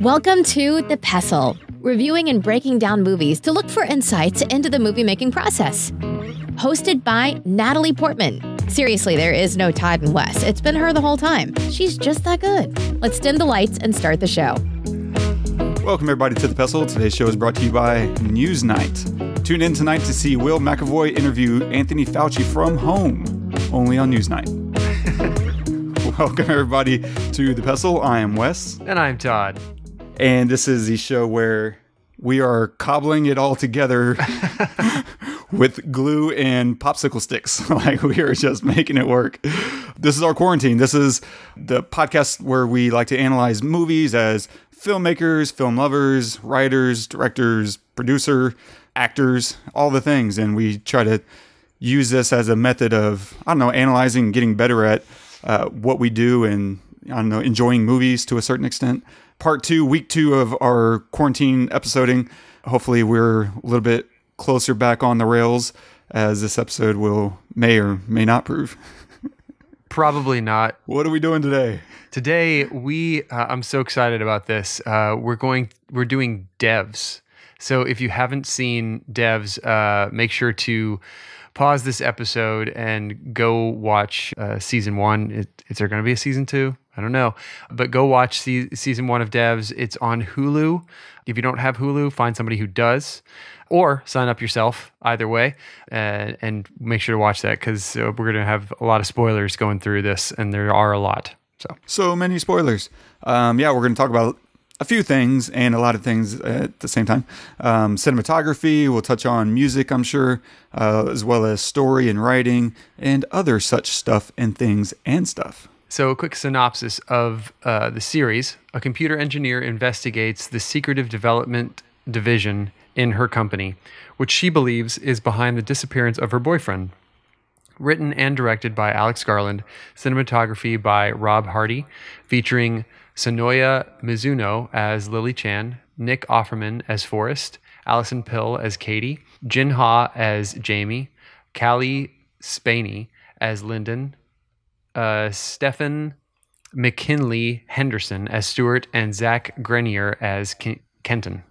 Welcome to The Pestle, reviewing and breaking down movies to look for insights into the movie-making process. Hosted by Natalie Portman. Seriously, there is no Todd and Wes. It's been her the whole time. She's just that good. Let's dim the lights and start the show. Welcome, everybody, to The Pestle. Today's show is brought to you by Newsnight. Tune in tonight to see Will McAvoy interview Anthony Fauci from home, only on Newsnight. Welcome, everybody, to The Pestle. I am Wes. And I'm Todd. And this is the show where we are cobbling it all together with glue and popsicle sticks. Like, we are just making it work. This is our quarantine. This is the podcast where we like to analyze movies as filmmakers, film lovers, writers, directors, producer, actors, all the things. And we try to use this as a method of, analyzing and getting better at what we do and, enjoying movies to a certain extent. Part 2, week 2 of our quarantine episoding. Hopefully we're a little bit closer back on the rails, as this episode may or may not prove. Probably not. What are we doing today? Today, I'm so excited about this. We're doing Devs. So if you haven't seen Devs, make sure to pause this episode and go watch season 1. Is there going to be a season 2? I don't know. But go watch season 1 of Devs. It's on Hulu. If you don't have Hulu, find somebody who does. Or sign up yourself, either way. And make sure to watch that, because we're going to have a lot of spoilers going through this, and there are a lot. So many spoilers. We're going to talk about a few things and a lot of things at the same time. Cinematography, we'll touch on music, I'm sure, as well as story and writing and other such stuff and things and stuff. So a quick synopsis of the series. A computer engineer investigates the secretive development division in her company, which she believes is behind the disappearance of her boyfriend. Written and directed by Alex Garland, cinematography by Rob Hardy, featuring Sonoya Mizuno as Lily Chan, Nick Offerman as Forrest, Alison Pill as Katie, Jin Ha as Jamie, Cailee Spaeny as Lyndon, Stephen McKinley Henderson as Stewart, and Zach Grenier as Kenton.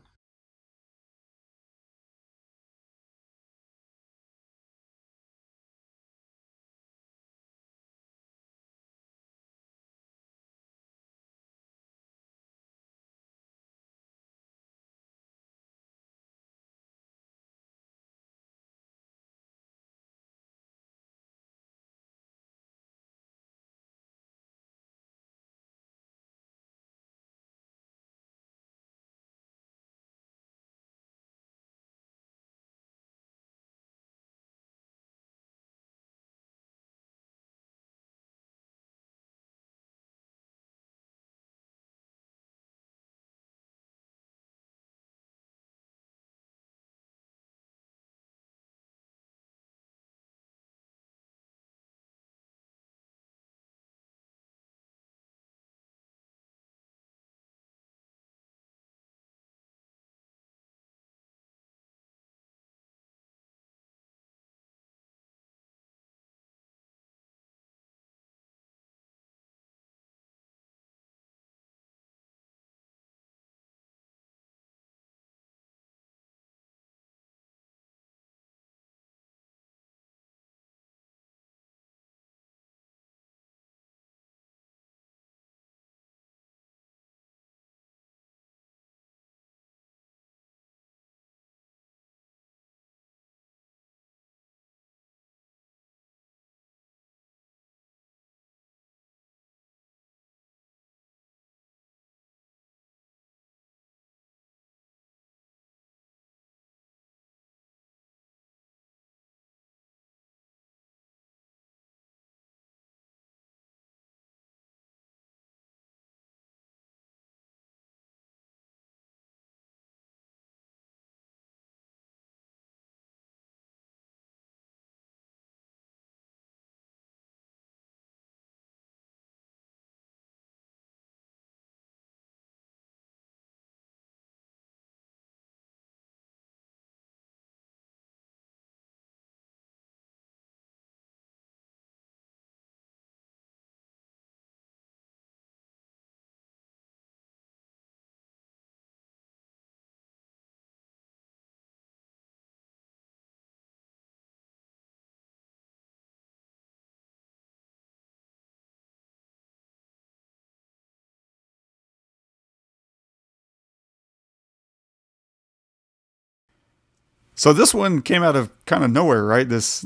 So this one came out of kind of nowhere, right? This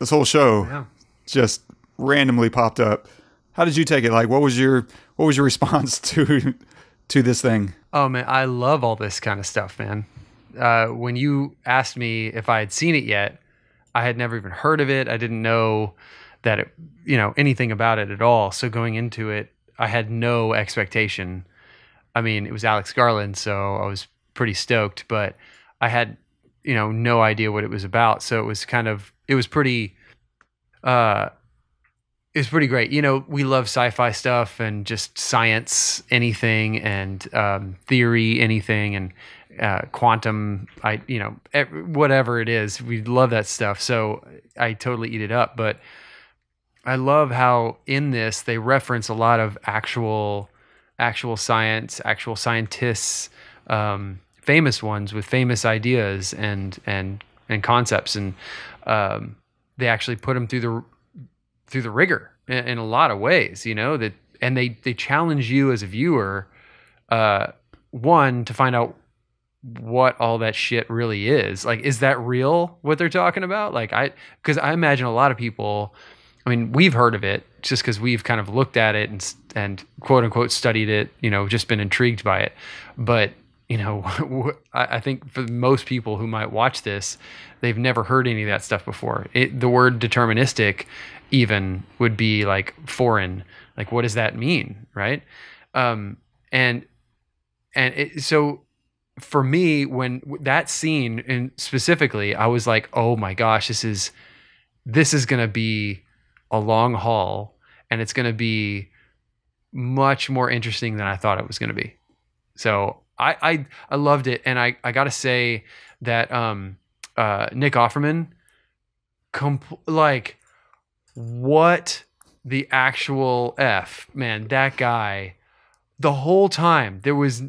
whole show just randomly popped up. How did you take it? Like, what was your response to this thing? Oh man, I love all this kind of stuff, man. When you asked me if I had seen it yet, I had never even heard of it. I didn't know that it, anything about it at all. So going into it, I had no expectation. I mean, it was Alex Garland, so I was pretty stoked, but I had, no idea what it was about. So it was pretty great. We love sci-fi stuff and just science, anything, and theory, anything, and quantum, whatever it is, we love that stuff. So I totally eat it up. But I love how in this they reference a lot of actual science, actual scientists, famous ones with famous ideas and concepts, and they actually put them through the rigor in a lot of ways, that, and they challenge you as a viewer, one, to find out what all that shit really is. Like, is that real, what they're talking about? Like, because I imagine a lot of people, I mean, we've heard of it just because we've kind of looked at it and quote unquote studied it, just been intrigued by it. But, I think for most people who might watch this, they've never heard any of that stuff before. The word deterministic even would be like foreign. Like, what does that mean? Right. So for me, when that scene, and specifically, I was like, oh my gosh, this is going to be a long haul, and it's going to be much more interesting than I thought it was going to be. So I loved it. And I got to say that, Nick Offerman, what the actual F, man, that guy, the whole time there was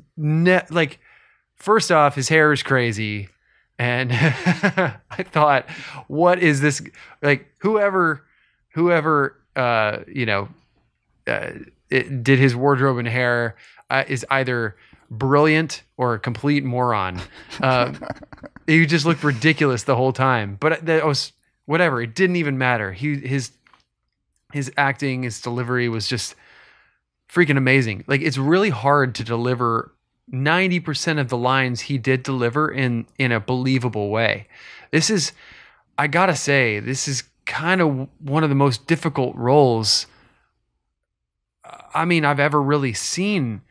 first off, his hair is crazy. And I thought, what is this? Like, whoever did his wardrobe and hair is either brilliant or a complete moron. He just looked ridiculous the whole time. But that was whatever. It didn't even matter. His acting, his delivery was just freaking amazing. Like, it's really hard to deliver 90% of the lines he did deliver in a believable way. I gotta say, this is kind of one of the most difficult roles I've ever really seen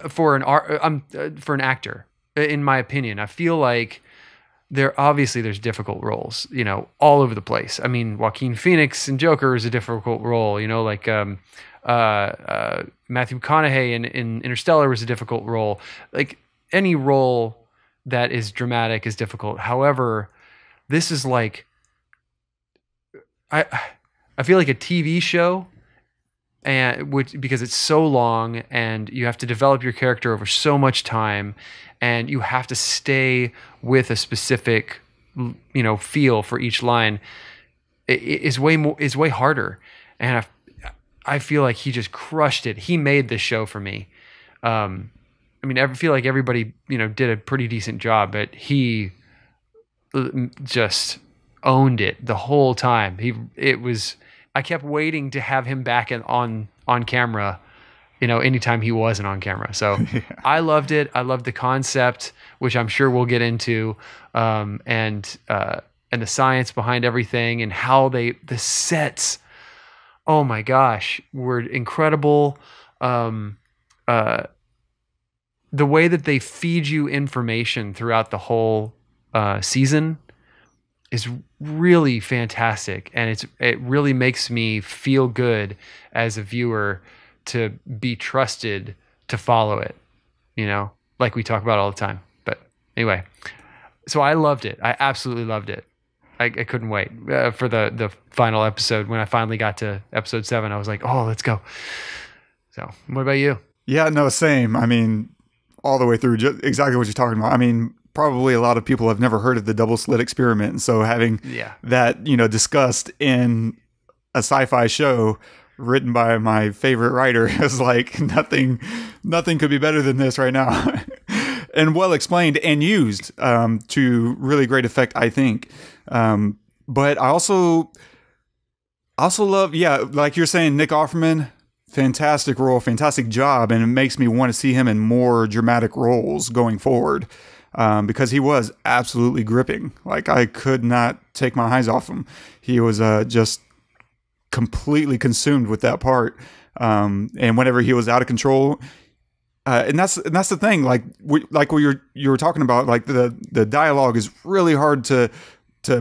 for an actor, in my opinion. I feel like there's difficult roles, all over the place. I mean, Joaquin Phoenix in Joker is a difficult role, like Matthew McConaughey in Interstellar was a difficult role. Like, any role that is dramatic is difficult. However, this is like, I feel like a TV show, because it's so long and you have to develop your character over so much time, and you have to stay with a specific, feel for each line. Is way harder, and I feel like he just crushed it. He made this show for me. I feel like everybody, did a pretty decent job, but he just owned it the whole time. I kept waiting to have him back on camera, anytime he wasn't on camera. So yeah. I loved it. I loved the concept, which I'm sure we'll get into, and the science behind everything, and how the sets, oh my gosh, were incredible. The way that they feed you information throughout the whole season is really fantastic, and it really makes me feel good as a viewer to be trusted to follow it, like we talk about all the time. But anyway, so I loved it. I absolutely loved it. I couldn't wait for the final episode. When I finally got to episode 7, I was like, oh, let's go. So what about you? Yeah, no, same. All the way through, just exactly what you're talking about. Probably a lot of people have never heard of the double slit experiment. And so having that, discussed in a sci-fi show written by my favorite writer is like nothing could be better than this right now. and well explained and used to really great effect, I think. But I also love, like you're saying, Nick Offerman, fantastic role, fantastic job, and it makes me want to see him in more dramatic roles going forward, because he was absolutely gripping. Like, I could not take my eyes off him. He was just completely consumed with that part, and whenever he was out of control, and that's the thing. Like you were talking about, like the dialogue is really hard to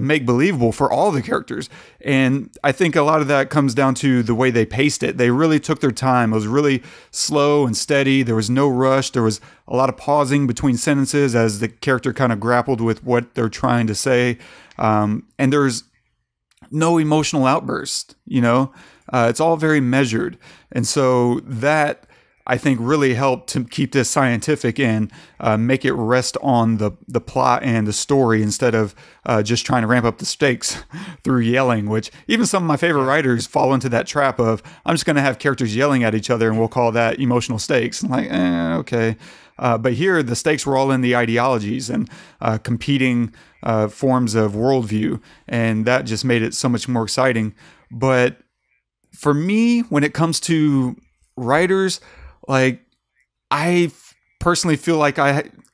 make believable for all the characters. And I think a lot of that comes down to the way they paced it. They really took their time. It was really slow and steady. There was no rush. There was a lot of pausing between sentences as the character kind of grappled with what they're trying to say. And there's no emotional outburst, it's all very measured. And so that, I think, really helped to keep this scientific and make it rest on the plot and the story instead of just trying to ramp up the stakes through yelling, which even some of my favorite writers fall into that trap of, I'm just going to have characters yelling at each other and we'll call that emotional stakes. I'm like, okay. But here, the stakes were all in the ideologies and competing forms of worldview, and that just made it so much more exciting. But for me, when it comes to writers, like, I personally feel like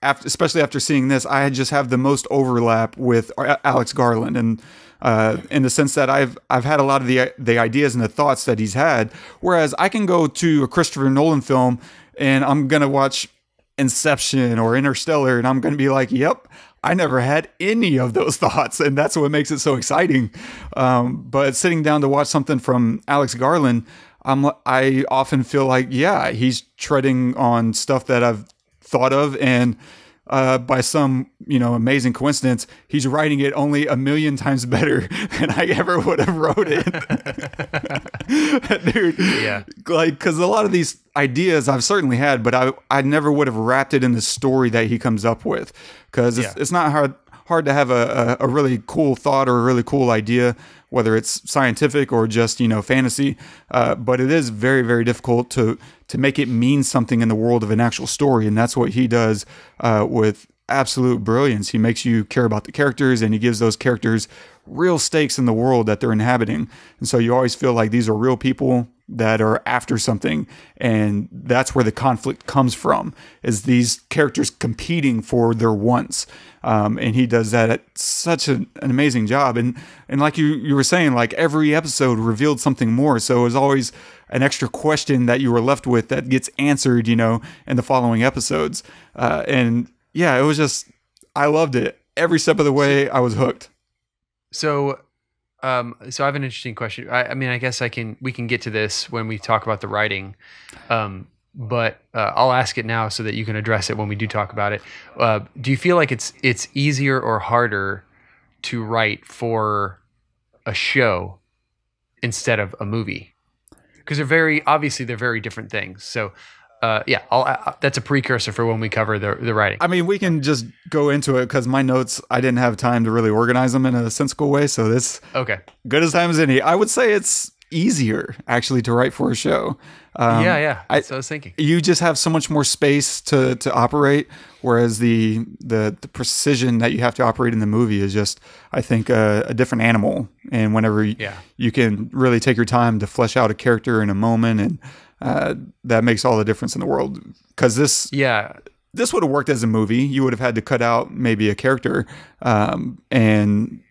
especially after seeing this, I just have the most overlap with Alex Garland, and in the sense that I've had a lot of the ideas and the thoughts that he's had. Whereas I can go to a Christopher Nolan film and I'm gonna watch Inception or Interstellar, and I'm gonna be like, "Yep, I never had any of those thoughts," and that's what makes it so exciting. But sitting down to watch something from Alex Garland, I often feel like, he's treading on stuff that I've thought of, and by some amazing coincidence, he's writing it only 1,000,000 times better than I ever would have wrote it. Dude, like, because a lot of these ideas I've certainly had, but I never would have wrapped it in the story that he comes up with, because it's not hard to have a really cool thought or a really cool idea, whether it's scientific or just, fantasy. But it is very, very difficult to make it mean something in the world of an actual story. And that's what he does with absolute brilliance. He makes you care about the characters, and he gives those characters real stakes in the world that they're inhabiting. And so you always feel like these are real people that are after something, and that's where the conflict comes from, is these characters competing for their wants. And he does that at such an amazing job. And like you were saying, like, every episode revealed something more. So it was always an extra question that you were left with that gets answered, in the following episodes. And yeah, it was just, I loved it. Every step of the way, I was hooked. So I have an interesting question. I mean, I guess we can get to this when we talk about the writing. But I'll ask it now so that you can address it when we do talk about it. Do you feel like it's easier or harder to write for a show instead of a movie? Because they're very different things. So that's a precursor for when we cover the writing. I mean, we can just go into it, because my notes, I didn't have time to really organize them in a sensible way. So this, good as time as any. I would say it's easier actually to write for a show. That's what I was thinking. You just have so much more space to operate, whereas the precision that you have to operate in the movie is just, I think, a different animal. And whenever you can really take your time to flesh out a character in a moment, and that makes all the difference in the world. Because this would have worked as a movie. You would have had to cut out maybe a character, and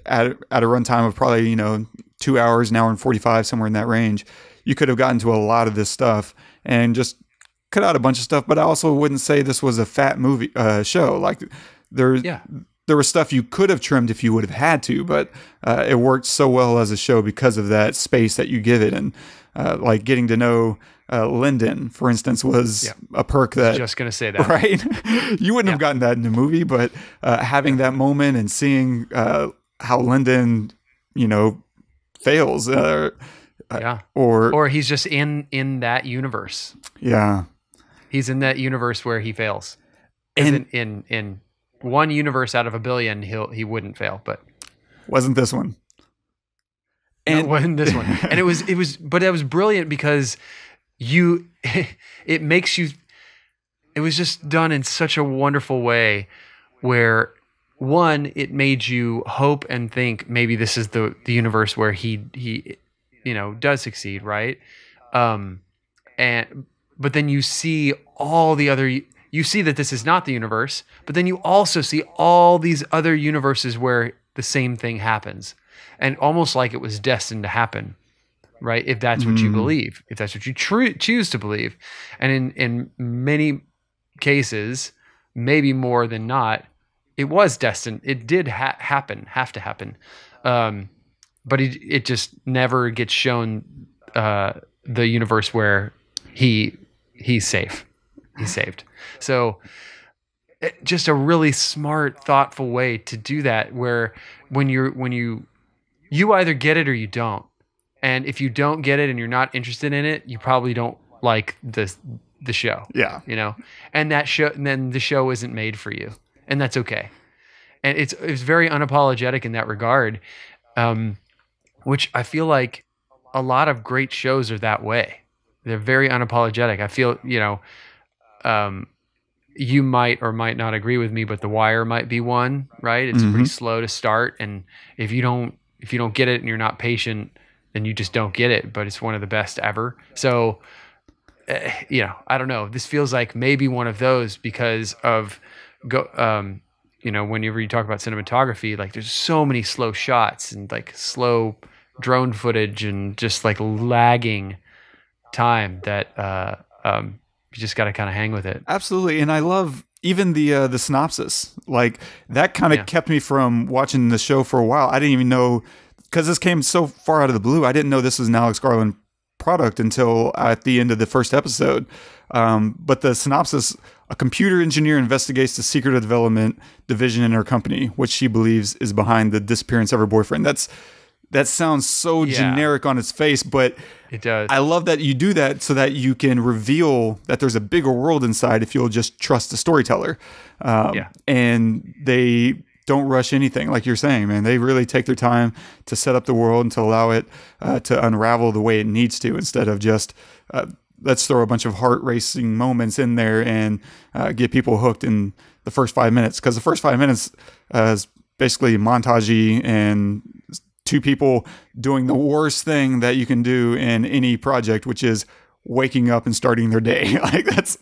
at a runtime of probably 2 hours, an hour and 45, somewhere in that range, you could have gotten to a lot of this stuff and just cut out a bunch of stuff. But I also wouldn't say this was a fat movie show. Like, there was stuff you could have trimmed if you would have had to, but it worked so well as a show because of that space that you give it. And like, getting to know Lyndon, for instance, was a perk that, just going to say that, right? You wouldn't have gotten that in the movie, but having that moment and seeing how Lyndon, fails, or he's just in that universe. Yeah, he's in that universe where he fails. And in one universe out of 1 billion, he wouldn't fail, but wasn't this one. And it wasn't this one. And it was, but it was brilliant because it makes you, it was just done in such a wonderful way where, one, it made you hope and think maybe this is the universe where he does succeed, right? But then you see all the other, you see that this is not the universe, but then you also see all these other universes where the same thing happens, and almost like it was destined to happen, right? If that's what you believe, if that's what you choose to believe. And in many cases, maybe more than not, it was destined. It did have to happen. But it just never gets shown the universe where he's safe. He's saved. So just a really smart, thoughtful way to do that, where when you either get it or you don't. And if you don't get it and you're not interested in it, you probably don't like the show. Yeah. And then the show isn't made for you. And that's okay. And it's very unapologetic in that regard. Which I feel like a lot of great shows are that way. They're very unapologetic. I feel, you might or might not agree with me, but The Wire might be one, right? It's pretty slow to start. And if you don't get it and you're not patient, then you just don't get it, but it's one of the best ever. So, I don't know. This feels like maybe one of those because of, whenever you talk about cinematography, like there's so many slow shots and like slow drone footage and just like lagging time that you just got to kind of hang with it. Absolutely. And I love even the synopsis. Like that kind of kept me from watching the show for a while. I didn't even know, because this came so far out of the blue, I didn't know this was an Alex Garland product until at the end of the first episode. But the synopsis: a computer engineer investigates the secretive development division in her company, which she believes is behind the disappearance of her boyfriend. That sounds so generic on its face, but it does. I love that you do that so that you can reveal that there's a bigger world inside if you'll just trust the storyteller. And they don't rush anything, like you're saying, man. They really take their time to set up the world and to allow it to unravel the way it needs to, instead of just let's throw a bunch of heart racing moments in there and get people hooked in the first 5 minutes. Because the first 5 minutes is basically montagey and two people doing the worst thing that you can do in any project, which is waking up and starting their day. Like that's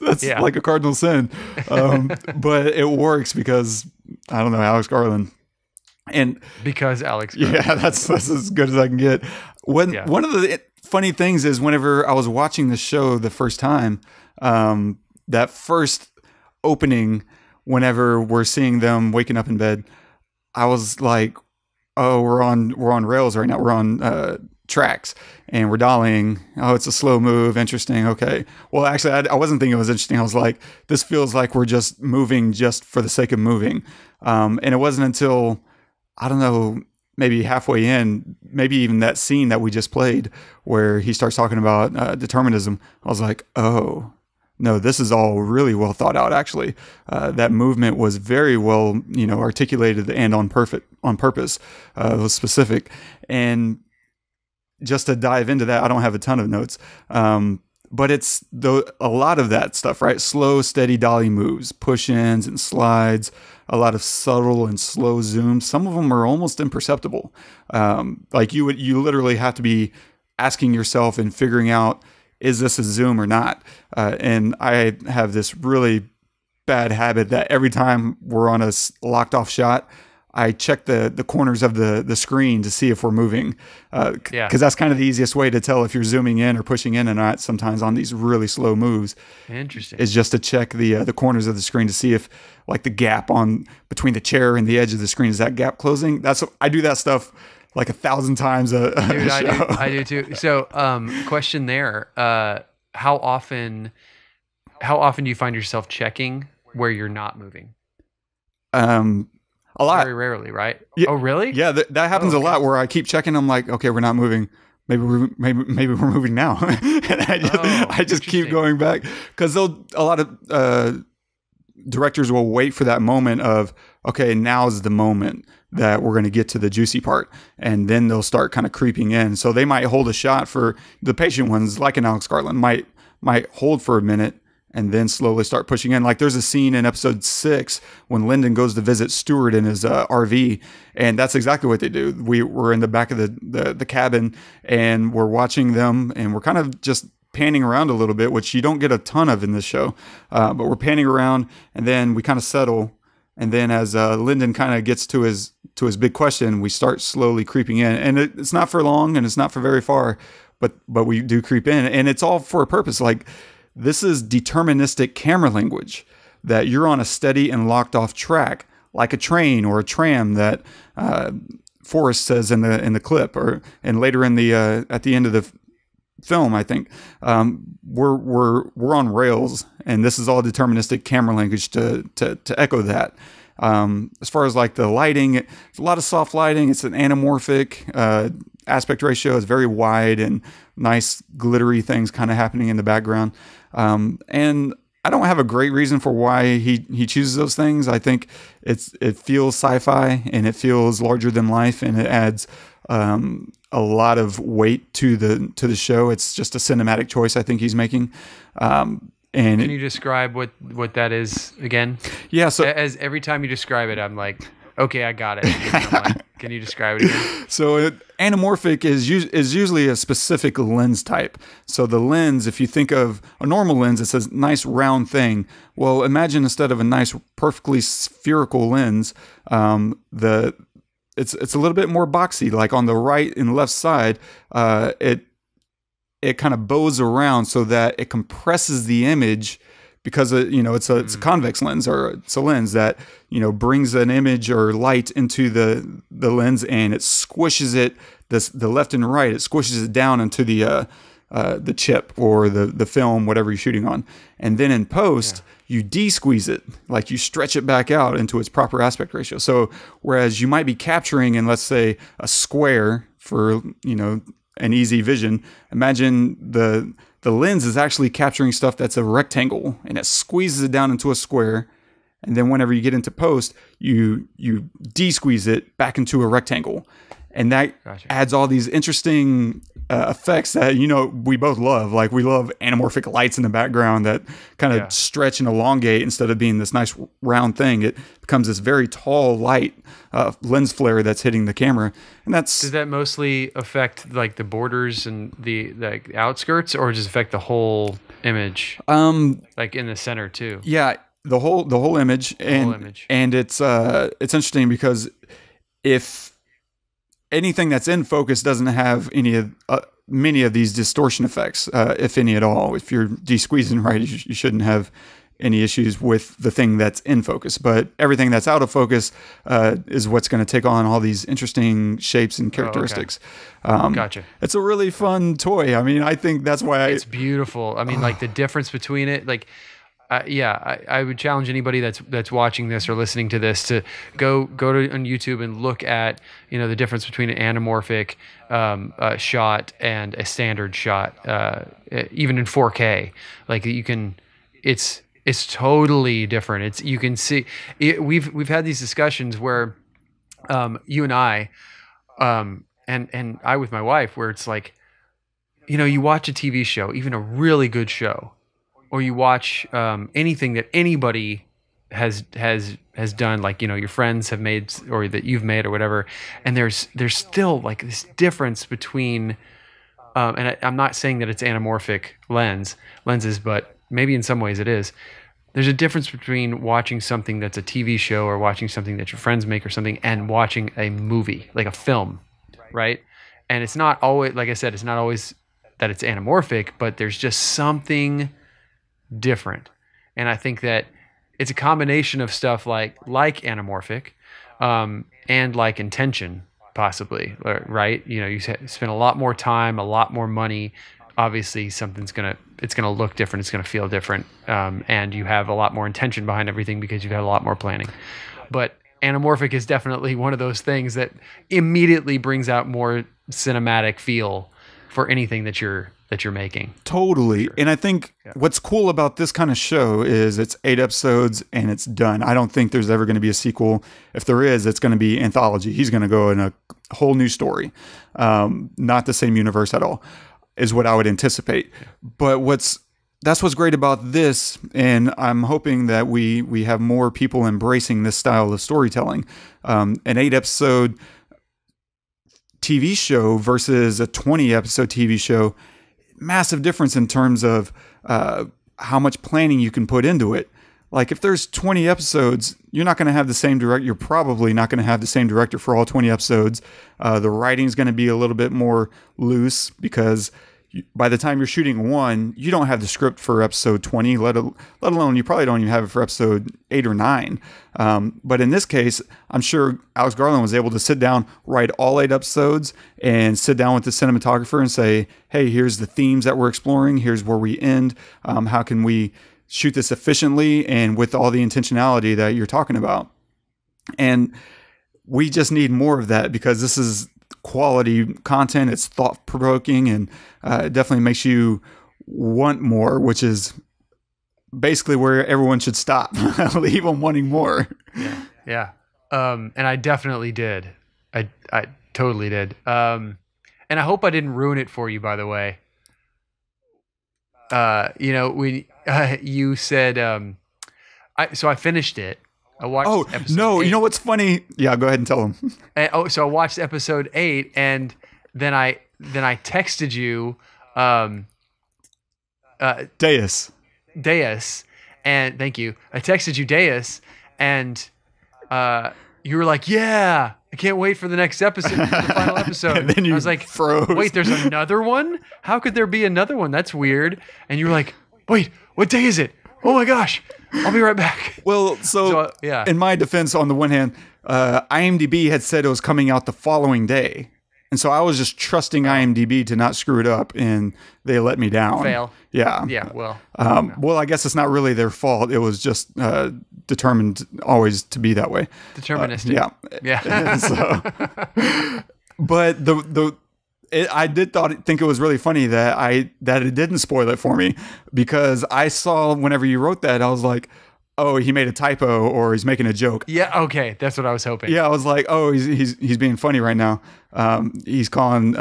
like a cardinal sin. But it works because, I don't know, Alex Garland. And because Alex Garland. Yeah, that's as good as I can get. One of the funny things is, whenever I was watching the show the first time, that first opening, whenever we're seeing them waking up in bed, I was like, oh, we're on rails right now. We're on tracks and we're dollying. Oh, it's a slow move. Interesting. Okay. Well, actually, I wasn't thinking it was interesting. I was like, this feels like we're just moving just for the sake of moving. And it wasn't until, I don't know, maybe halfway in, maybe even that scene that we just played where he starts talking about determinism. I was like, oh, no, this is all really well thought out, actually. That movement was very well, articulated and on purpose. It was specific. And just to dive into that, I don't have a ton of notes. But it's a lot of that stuff, right? Slow, steady dolly moves, push-ins and slides, a lot of subtle and slow zooms. Some of them are almost imperceptible. Like you literally have to be asking yourself and figuring out, is this a zoom or not? And I have this really bad habit that every time we're on a locked off shot, I check the corners of the screen to see if we're moving. Because that's kind of the easiest way to tell if you're zooming in or pushing in or not sometimes on these really slow moves. Interesting. Is just to check the corners of the screen to see if, like, the gap on between the chair and the edge of the screen, is that gap closing? I do that stuff like 1,000 times a Dude, show. I do too. So, question there: how often do you find yourself checking where you're not moving? A lot. Very rarely, right? Yeah, oh, really? Yeah, that happens a lot. Where I keep checking. I'm like, okay, we're not moving. Maybe we're moving now, and I just keep going back, because a lot of directors will wait for that moment of, okay, now's the moment that we're going to get to the juicy part, and then they'll start kind of creeping in. So they might hold a shot for the patient ones, like an Alex Garland might hold for a minute and then slowly start pushing in. Like there's a scene in episode 6 when Lyndon goes to visit Stewart in his RV, and that's exactly what they do. We're in the back of the cabin, and we're watching them, and we're kind of just panning around a little bit, which you don't get a ton of in this show, but we're panning around, and then we kind of settle, and then as Lyndon kind of gets to his big question, we start slowly creeping in, and it's not for long, and it's not for very far, but we do creep in, and it's all for a purpose. Like, this is deterministic camera language, that you're on a steady and locked off track, like a train or a tram that Forrest says in the clip, and later in the at the end of the film, I think. We're on rails, and this is all deterministic camera language to echo that. As far as like the lighting, it's a lot of soft lighting. It's an anamorphic aspect ratio. It's very wide and nice glittery things kind of happening in the background. And I don't have a great reason for why he chooses those things. I think it feels sci-fi, and it feels larger than life, and it adds a lot of weight to the show. It's just a cinematic choice I think he's making. And can you describe what that is again? Yeah. So as every time you describe it, I'm like, okay, I got it. I'm like, can you describe it again? So anamorphic is usually a specific lens type. So the lens, if you think of a normal lens, it's a nice round thing. Well, imagine instead of a nice perfectly spherical lens, it's a little bit more boxy. Like on the right and left side, it kind of bows around so that it compresses the image, because it's a convex lens, or it's a lens that brings an image or light into the lens, and it squishes it, the left and right, it squishes it down into the chip or the film, whatever you're shooting on, and then in post you de-squeeze it, like you stretch it back out into its proper aspect ratio. So whereas you might be capturing in, let's say, a square for an easy vision, imagine the lens is actually capturing stuff that's a rectangle, and it squeezes it down into a square. And then whenever you get into post, you de-squeeze it back into a rectangle. And that adds all these interesting effects that, we both love. Like, we love anamorphic lights in the background that kind of stretch and elongate instead of being this nice round thing. It becomes this very tall light lens flare that's hitting the camera. And does that mostly affect like the borders and the outskirts, or does it affect the whole image? Like in the center too? Yeah, the whole image. And it's interesting because if anything that's in focus doesn't have many of these distortion effects, if any at all. If you're de-squeezing right, you shouldn't have any issues with the thing that's in focus. But everything that's out of focus is what's going to take on all these interesting shapes and characteristics. Gotcha. It's a really fun toy. I mean, I think that's why it's beautiful. I mean, like the difference between it, like. I would challenge anybody that's watching this or listening to this to go to on YouTube and look at the difference between an anamorphic shot and a standard shot, even in 4K. Like it's totally different. You can see we've had these discussions where you and I and I with my wife, where it's like you watch a TV show, even a really good show, or you watch anything that anybody has done, like your friends have made or that you've made or whatever, and there's still like this difference between, and I'm not saying that it's anamorphic lenses, but maybe in some ways it is. There's a difference between watching something that's a TV show or watching something that your friends make or something, and watching a movie, like a film, right? And it's not always, like I said, it's not always that it's anamorphic, but there's just something different. And I think that it's a combination of stuff like anamorphic and like intention, possibly, right? You spend a lot more time, a lot more money. Obviously it's gonna look different, it's gonna feel different, and you have a lot more intention behind everything because you've had a lot more planning. But anamorphic is definitely one of those things that immediately brings out more cinematic feel for anything that you're making. Totally. Sure. And I think what's cool about this kind of show is it's 8 episodes and it's done. I don't think there's ever going to be a sequel. If there is, it's going to be anthology. He's going to go in a whole new story. Not the same universe at all, is what I would anticipate. But what's that's what's great about this, and I'm hoping that we have more people embracing this style of storytelling. An 8-episode TV show versus a 20-episode TV show, massive difference in terms of how much planning you can put into it. Like if there's 20 episodes, you're not going to have the same director. You're probably not going to have the same director for all 20 episodes. The writing's going to be a little bit more loose because by the time you're shooting one, you don't have the script for episode 20, let alone you probably don't even have it for episode 8 or 9. But in this case, I'm sure Alex Garland was able to sit down, write all 8 episodes, and sit down with the cinematographer and say, hey, here's the themes that we're exploring. Here's where we end. How can we shoot this efficiently and with all the intentionality that you're talking about? And we just need more of that because this is quality content. It's thought-provoking, and it definitely makes you want more, which is basically where everyone should stop. Leave them wanting more. Yeah. And I definitely did. I totally did. And I hope I didn't ruin it for you, by the way. When you said, so I finished it. I watched episode no, 8. You know what's funny? Yeah, go ahead and tell them. So I watched episode 8, and then I texted you, Deus, and thank you. I texted you Deus, and you were like, "Yeah, I can't wait for the next episode, for the final episode." And then I was like, froze. "Wait, there's another one? How could there be another one? That's weird." And you were like, "Wait, what day is it? Oh my gosh, I'll be right back." Well, so in my defense, on the one hand, IMDb had said it was coming out the following day. And so I was just trusting IMDb to not screw it up, and they let me down. Fail. Yeah. Yeah, well. Well, I guess it's not really their fault. It was just determined always to be that way. Deterministic. Yeah. So, but I did think it was really funny that it didn't spoil it for me, because I saw whenever you wrote that, I was like, oh, he made a typo or he's making a joke. Yeah, okay, that's what I was hoping. Yeah, I was like, oh, he's being funny right now. He's calling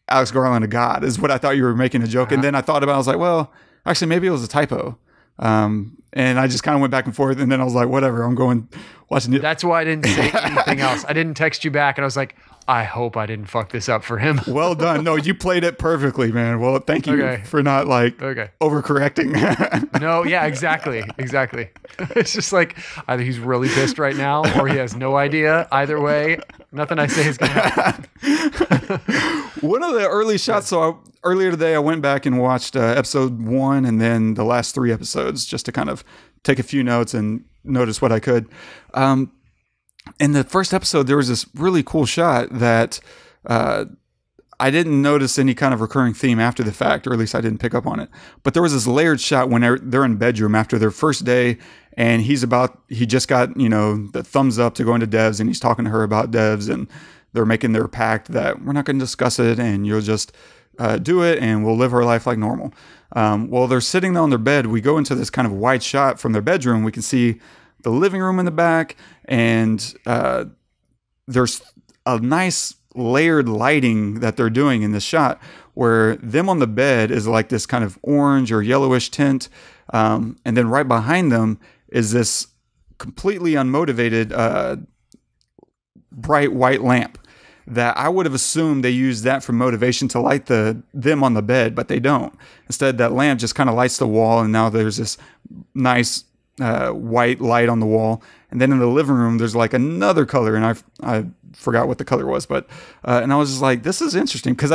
Alex Garland a god, is what I thought you were making a joke. And then I thought about it, I was like, well, actually, maybe it was a typo. And I just kind of went back and forth, and then I was like, whatever, I'm going watching it. That's why I didn't say anything else. I didn't text you back, and I was like, I hope I didn't fuck this up for him. Well done. No, you played it perfectly, man. Well, thank you for not overcorrecting. No, yeah, exactly. It's just like either he's really pissed right now or he has no idea. Either way, nothing I say is going to happen. One of the early shots, so earlier today I went back and watched episode 1 and then the last 3 episodes just to kind of take a few notes and notice what I could. In the first episode, there was this really cool shot that I didn't notice any kind of recurring theme after the fact, or at least I didn't pick up on it. But there was this layered shot when they're in bedroom after their first day, and he just got, the thumbs up to go into devs, and he's talking to her about devs, and they're making their pact that we're not going to discuss it, and you'll just do it, and we'll live our life like normal. Well, they're sitting on their bed. We go into this kind of wide shot from their bedroom. We can see the living room in the back, and there's a nice layered lighting that they're doing in this shot where them on the bed is like this kind of orange or yellowish tint, and then right behind them is this completely unmotivated bright white lamp that I would have assumed they used that for motivation to light them on the bed, but they don't. Instead, that lamp just kind of lights the wall, and now there's this nice white light on the wall. And then in the living room, there's like another color, and I forgot what the color was, but and I was just like, this is interesting, because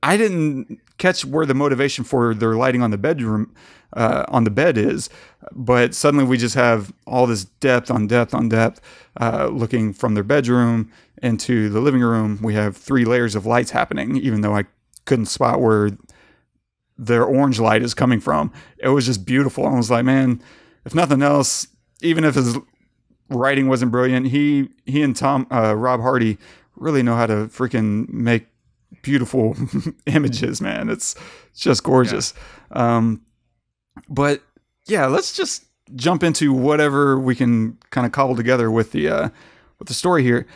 I didn't catch where the motivation for their lighting on the bedroom on the bed is, but suddenly we just have all this depth on depth on depth, looking from their bedroom into the living room. We have 3 layers of lights happening, even though I couldn't spot where their orange light is coming from. It was just beautiful. I was like, man, if nothing else, even if his writing wasn't brilliant, he and Rob Hardy really know how to freaking make beautiful images, man. It's just gorgeous. Yeah. But yeah, let's just jump into whatever we can kind of cobble together with the story here.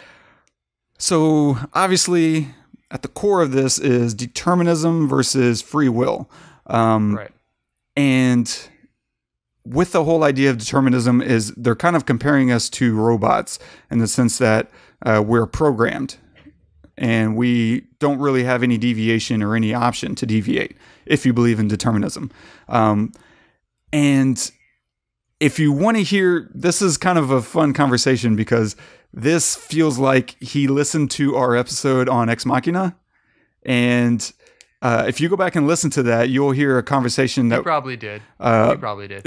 So obviously, at the core of this is determinism versus free will. Right. And with the whole idea of determinism is they're kind of comparing us to robots in the sense that we're programmed and we don't really have any deviation or any option to deviate if you believe in determinism. And if you want to hear, this is kind of a fun conversation because this feels like he listened to our episode on Ex Machina. And if you go back and listen to that, you'll hear a conversation that... He probably did. He probably did.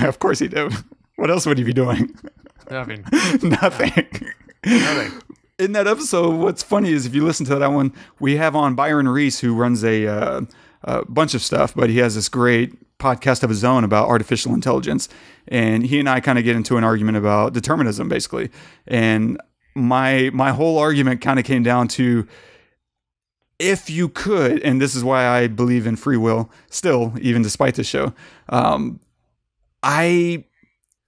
Of course he did. What else would he be doing? Nothing. Nothing. In that episode, what's funny is if you listen to that one, we have on Byron Reese, who runs a bunch of stuff, but he has this great podcast of his own about artificial intelligence. And he and I kind of get into an argument about determinism, basically. And my whole argument kind of came down to, if you could, and this is why I believe in free will still, even despite the show, I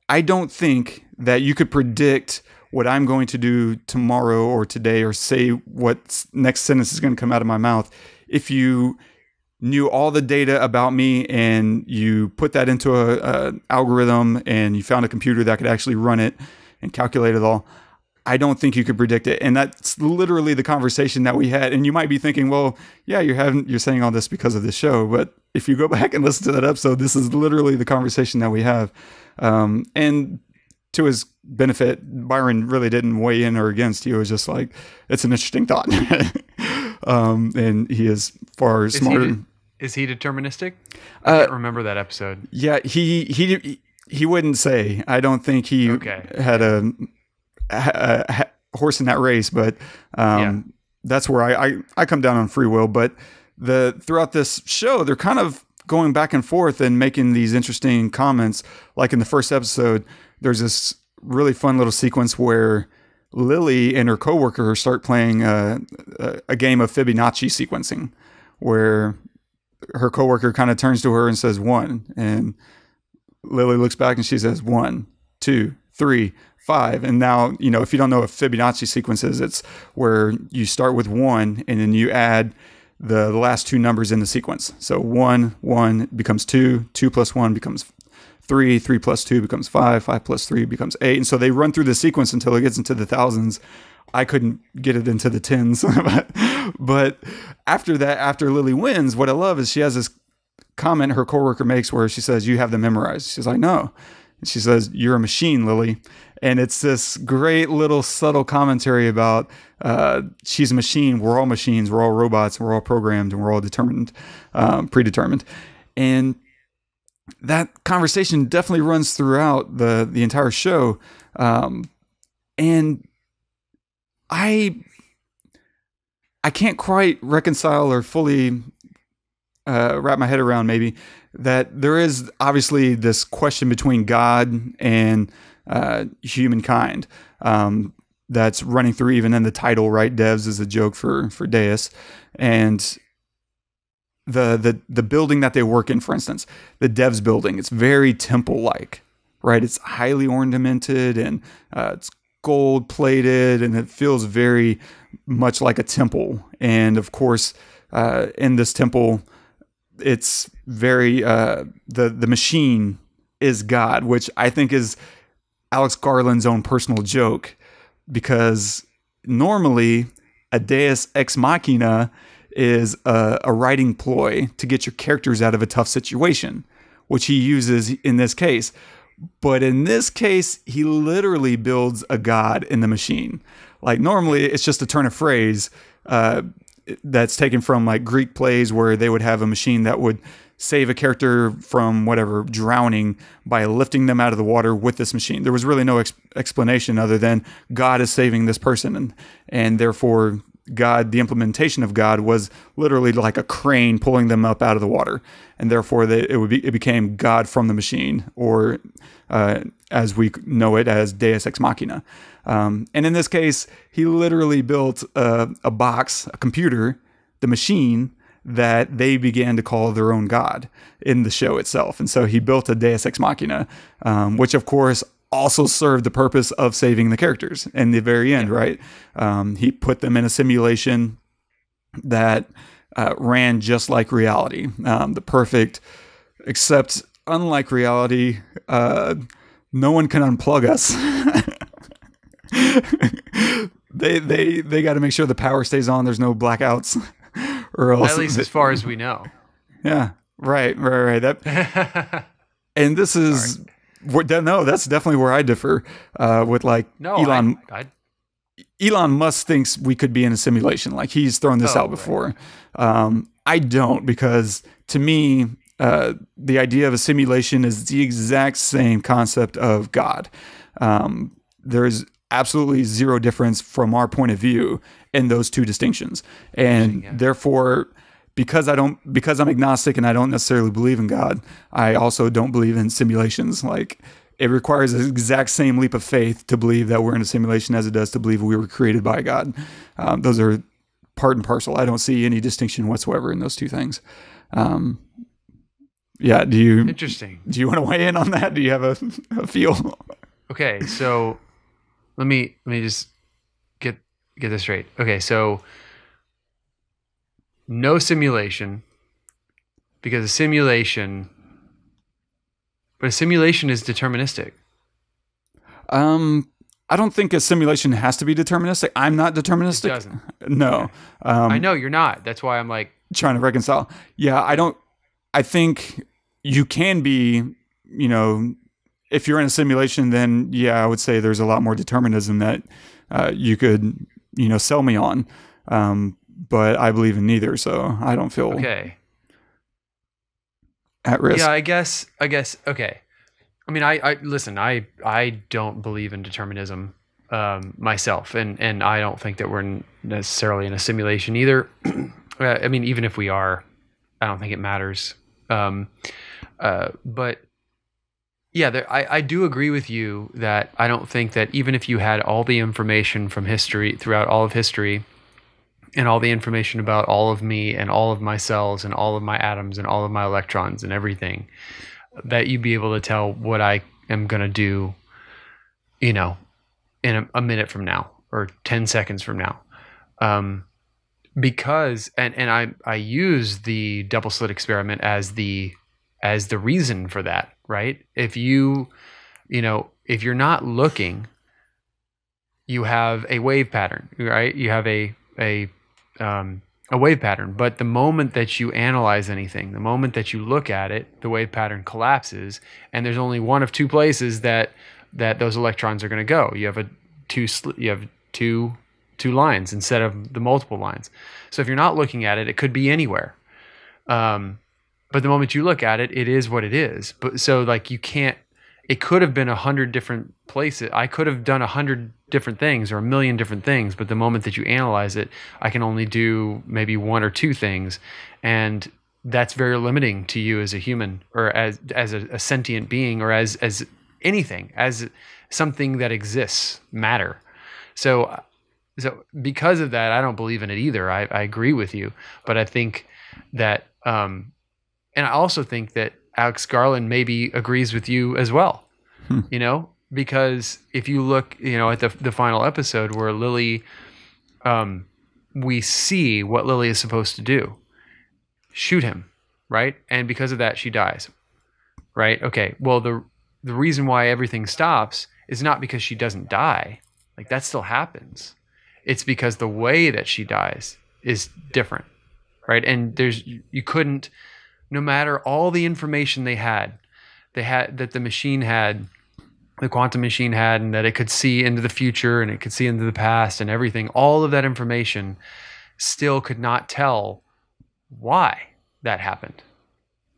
don't think that you could predict what I'm going to do tomorrow or today or say what next sentence is going to come out of my mouth. If you knew all the data about me and you put that into a algorithm and you found a computer that could actually run it and calculate it all, I don't think you could predict it. And that's literally the conversation that we had. And you might be thinking, well, yeah, you're saying all this because of the show. But if you go back and listen to that episode, this is literally the conversation that we have. And to his benefit, Byron really didn't weigh in or against. He was just like, it's an interesting thought. And he is far smarter. Is he deterministic? I can't remember that episode. Yeah, he wouldn't say. I don't think he had a horse in that race, but that's where I come down on free will. But throughout this show, they're kind of going back and forth and making these interesting comments. Like in the first episode, there's this really fun little sequence where Lily and her coworker start playing a game of Fibonacci sequencing, where her coworker kind of turns to her and says 1, and Lily looks back and she says 1, 2, 3, 5. And now, if you don't know what Fibonacci sequence is, it's where you start with 1 and then you add the last 2 numbers in the sequence. So 1, 1 becomes 2, 2 plus 1 becomes 3, 3 plus 2 becomes 5, 5 plus 3 becomes 8. And so they run through the sequence until it gets into the thousands. I couldn't get it into the tens. But after that, after Lily wins, what I love is she has this comment her coworker makes where she says, "You have them memorized." She's like, "No." And she says, "You're a machine, Lily." And it's this great little subtle commentary about she's a machine. We're all machines. We're all robots. We're all programmed, and we're all predetermined. And that conversation definitely runs throughout the entire show. And I can't quite reconcile or fully wrap my head around maybe that there is obviously this question between God and humankind that's running through even in the title, right? Devs is a joke for Deus. And the building that they work in, for instance, the Devs building, it's very temple-like, right? It's highly ornamented and it's gold plated and it feels very much like a temple. And of course, in this temple, it's very the machine is God, which I think is Alex Garland's own personal joke, because normally a Deus ex machina is a writing ploy to get your characters out of a tough situation, which he uses in this case. But in this case, he literally builds a god in the machine. Like normally it's just a turn of phrase that's taken from like Greek plays where they would have a machine that would save a character from whatever drowning by lifting them out of the water with this machine. There was really no explanation other than God is saving this person, and therefore God, the implementation of God was literally like a crane pulling them up out of the water, and therefore it became God from the machine, or as we know it as Deus ex machina. And in this case, he literally built a box, a computer, the machine that they began to call their own God in the show itself. And so he built a Deus ex machina, which of course also served the purpose of saving the characters in the very end, right? He put them in a simulation that ran just like reality, the perfect, except unlike reality, no one can unplug us. They got to make sure the power stays on. There's no blackouts, or else. At least as far as we know. Yeah. Right. That. And this is no. That's definitely where I differ with Elon. Elon Musk thinks we could be in a simulation. Like he's thrown this out before. Right. I don't, because to me, the idea of a simulation is the exact same concept of God. There's absolutely zero difference from our point of view in those two distinctions. And therefore, because I'm agnostic and I don't necessarily believe in God, I also don't believe in simulations. Like it requires the exact same leap of faith to believe that we're in a simulation as it does to believe we were created by God. Those are part and parcel. I don't see any distinction whatsoever in those two things. Yeah. Interesting. Do you want to weigh in on that? Do you have a feel? Okay. So let me just get this straight. Okay. So no simulation, because a simulation is deterministic. I don't think a simulation has to be deterministic. I'm not deterministic. It doesn't. No. I know you're not. That's why I'm like trying to reconcile. Yeah, I think you can be, if you're in a simulation, then yeah, I would say there's a lot more determinism that you could, sell me on. But I believe in neither, so I don't feel at risk. Yeah, I guess. Okay. I mean, I listen. I don't believe in determinism myself, and I don't think that we're necessarily in a simulation either. I mean, even if we are, I don't think it matters. But yeah, I do agree with you that I don't think that even if you had all the information from history throughout all of history, and all the information about all of me and all of my cells and all of my atoms and all of my electrons and everything, that you'd be able to tell what I am going to do, in a minute from now or 10 seconds from now. Because, and I use the double slit experiment as the reason for that, right? If if you're not looking, you have a wave pattern, right? You have a wave pattern, but the moment that you analyze anything, the moment that you look at it, the wave pattern collapses, and there's only one of two places that those electrons are going to go. You have two lines instead of the multiple lines. So if you're not looking at it, it could be anywhere. But the moment you look at it, it is what it is. But so like you can't. It could have been 100 different places. I could have done 100 different things or 1,000,000 different things, but the moment that you analyze it, I can only do maybe one or two things, and that's very limiting to you as a human or as a sentient being or as anything, as something that exists, matter. So because of that, I don't believe in it either. I agree with you, but I think that, and I also think that Alex Garland maybe agrees with you as well, because if you look, at the final episode where Lily, we see what Lily is supposed to do, shoot him, right? And because of that, she dies, right? Okay. Well, the reason why everything stops is not because she doesn't die. Like that still happens. It's because the way that she dies is different, right? And you couldn't, no matter all the information they had that the machine had, the quantum machine had, and that it could see into the future and it could see into the past and everything, all of that information still could not tell why that happened.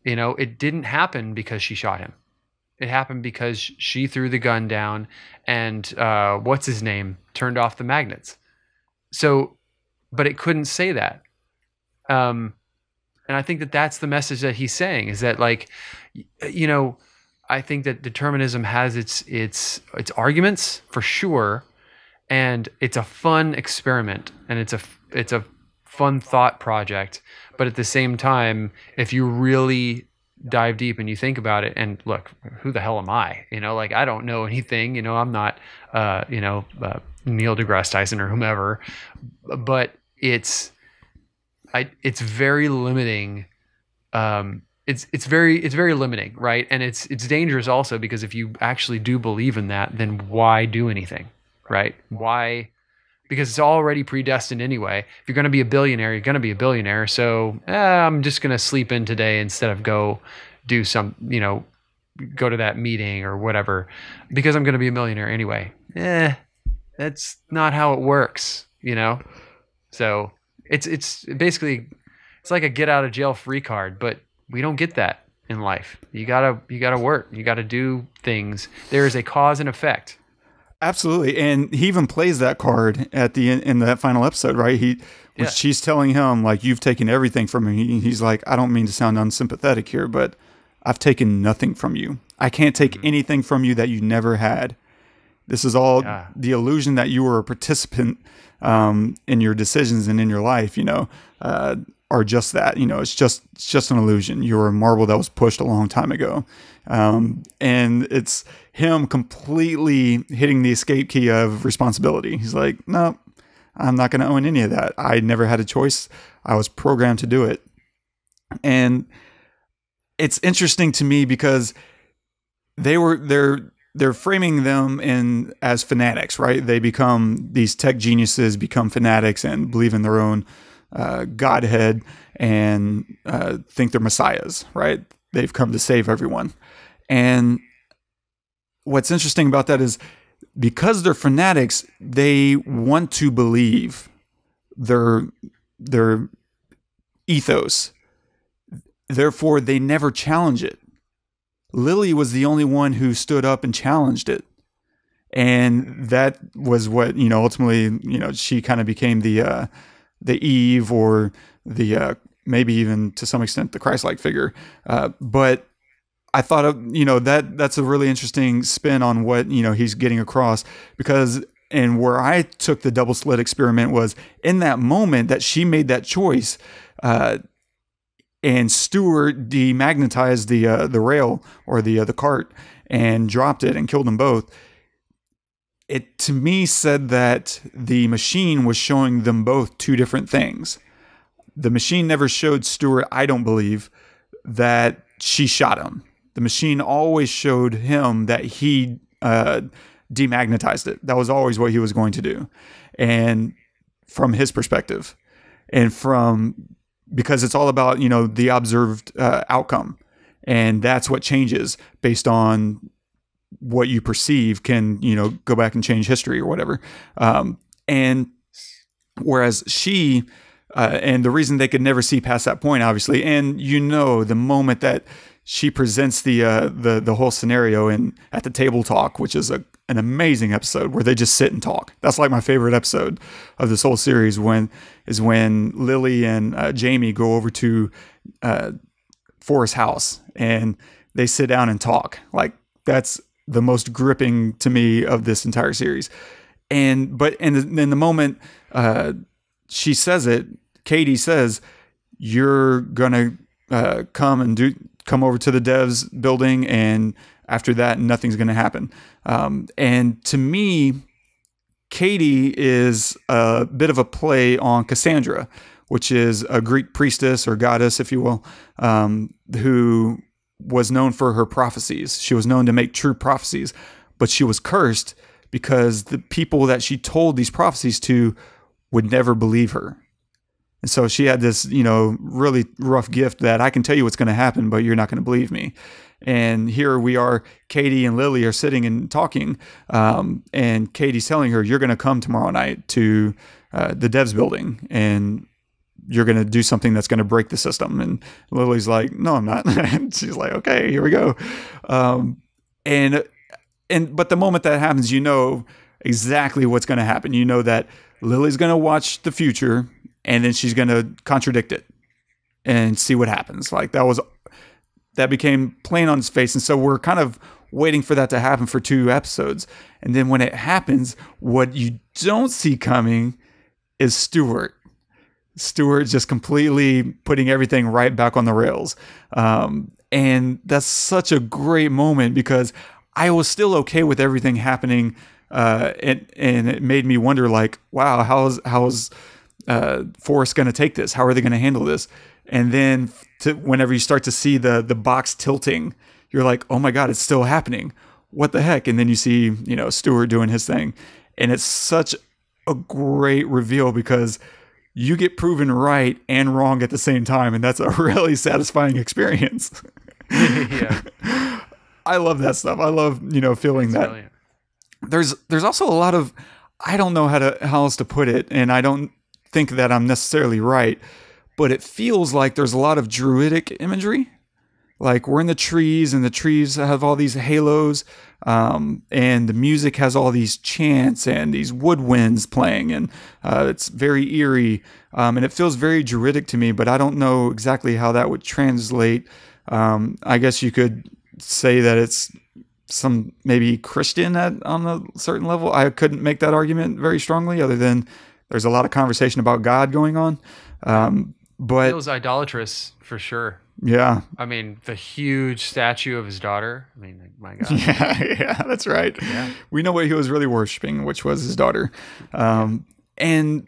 It didn't happen because she shot him. It happened because she threw the gun down and what's his name turned off the magnets. So, but it couldn't say that. And I think that that's the message that he's saying, is that like, I think that determinism has its arguments for sure, and it's a fun experiment, and it's a fun thought project. But at the same time, if you really dive deep and you think about it, and look, who the hell am I? Like I don't know anything. I'm not, Neil deGrasse Tyson or whomever, but it's very limiting. It's very limiting, right? And it's dangerous also, because if you actually do believe in that, then why do anything, right? Why? Because it's already predestined anyway. If you're going to be a billionaire, you're going to be a billionaire. So I'm just going to sleep in today instead of go do some, go to that meeting or whatever, because I'm going to be a millionaire anyway. That's not how it works, So it's basically, it's like a get out of jail free card, but we don't get that in life. You gotta work. You gotta do things. There is a cause and effect. Absolutely. And he even plays that card at the end in that final episode, right? When she's telling him, like, you've taken everything from me. He's like, I don't mean to sound unsympathetic here, but I've taken nothing from you. I can't take anything from you that you never had. This is all the illusion that you were a participant in your decisions and in your life, are just that. It's just an illusion. You're a marble that was pushed a long time ago. And it's him completely hitting the escape key of responsibility. He's like, no, I'm not going to own any of that. I never had a choice. I was programmed to do it. And it's interesting to me because they're framing them as fanatics, right? They become these tech geniuses, become fanatics and believe in their own godhead and think they're messiahs, right? They've come to save everyone. And what's interesting about that is because they're fanatics, they want to believe their ethos. Therefore, they never challenge it. Lily was the only one who stood up and challenged it. And that was what, ultimately, she kind of became the Eve, or the maybe even to some extent the Christ-like figure. But I thought that's a really interesting spin on what he's getting across, because where I took the double slit experiment was in that moment that she made that choice, and Stewart demagnetized the rail or the cart and dropped it and killed them both. It to me said that the machine was showing them both two different things. The machine never showed Stewart, I don't believe, that she shot him. The machine always showed him that he demagnetized it. That was always what he was going to do. And from his perspective, and because it's all about, the observed outcome. And that's what changes based on what you perceive can, go back and change history or whatever. And whereas she, and the reason they could never see past that point, obviously, and the moment that she presents the whole scenario at the table talk, which is an amazing episode where they just sit and talk. That's like my favorite episode of this whole series, when Lily and Jamie go over to Forrest's house and they sit down and talk. Like, that's the most gripping to me of this entire series. And in the moment she says it, Katie says, you're gonna come over to the devs building, and after that nothing's gonna happen. And to me, Katie is a bit of a play on Cassandra, which is a Greek priestess or goddess, if you will, who was known for her prophecies. She was known to make true prophecies, but she was cursed because the people that she told these prophecies to would never believe her. And so she had this, really rough gift that I can tell you what's going to happen, but you're not going to believe me. And here we are, Katie and Lily are sitting and talking, and Katie's telling her, you're going to come tomorrow night to the devs building, and you're going to do something that's going to break the system. And Lily's like, no, I'm not. And she's like, okay, here we go. But the moment that happens, exactly what's going to happen. You know that Lily's going to watch the future, and then she's going to contradict it and see what happens. Like, that became plain on his face. And so we're kind of waiting for that to happen for 2 episodes. And then when it happens, what you don't see coming is Stewart just completely putting everything right back on the rails. And that's such a great moment, because I was still okay with everything happening. And it made me wonder, like, wow, how's Forrest going to take this? How are they going to handle this? And then whenever you start to see the box tilting, you're like, oh my God, it's still happening. What the heck? And then you see, Stewart doing his thing. And it's such a great reveal because you get proven right and wrong at the same time. And that's a really satisfying experience. Yeah. I love that stuff. I love, feeling That's that. brilliant. There's also a lot of, I don't know how else to put it. And I don't think that I'm necessarily right, but it feels like there's a lot of druidic imagery. Like we're in the trees and the trees have all these halos, and the music has all these chants and these woodwinds playing, and it's very eerie, and it feels very druidic to me, but I don't know exactly how that would translate. I guess you could say that it's some maybe Christian on a certain level. I couldn't make that argument very strongly, other than there's a lot of conversation about God going on. But It feels idolatrous for sure. Yeah. I mean, the huge statue of his daughter. I mean, like, my God. Yeah, that's right. Yeah. We know what he was really worshiping, which was his daughter. And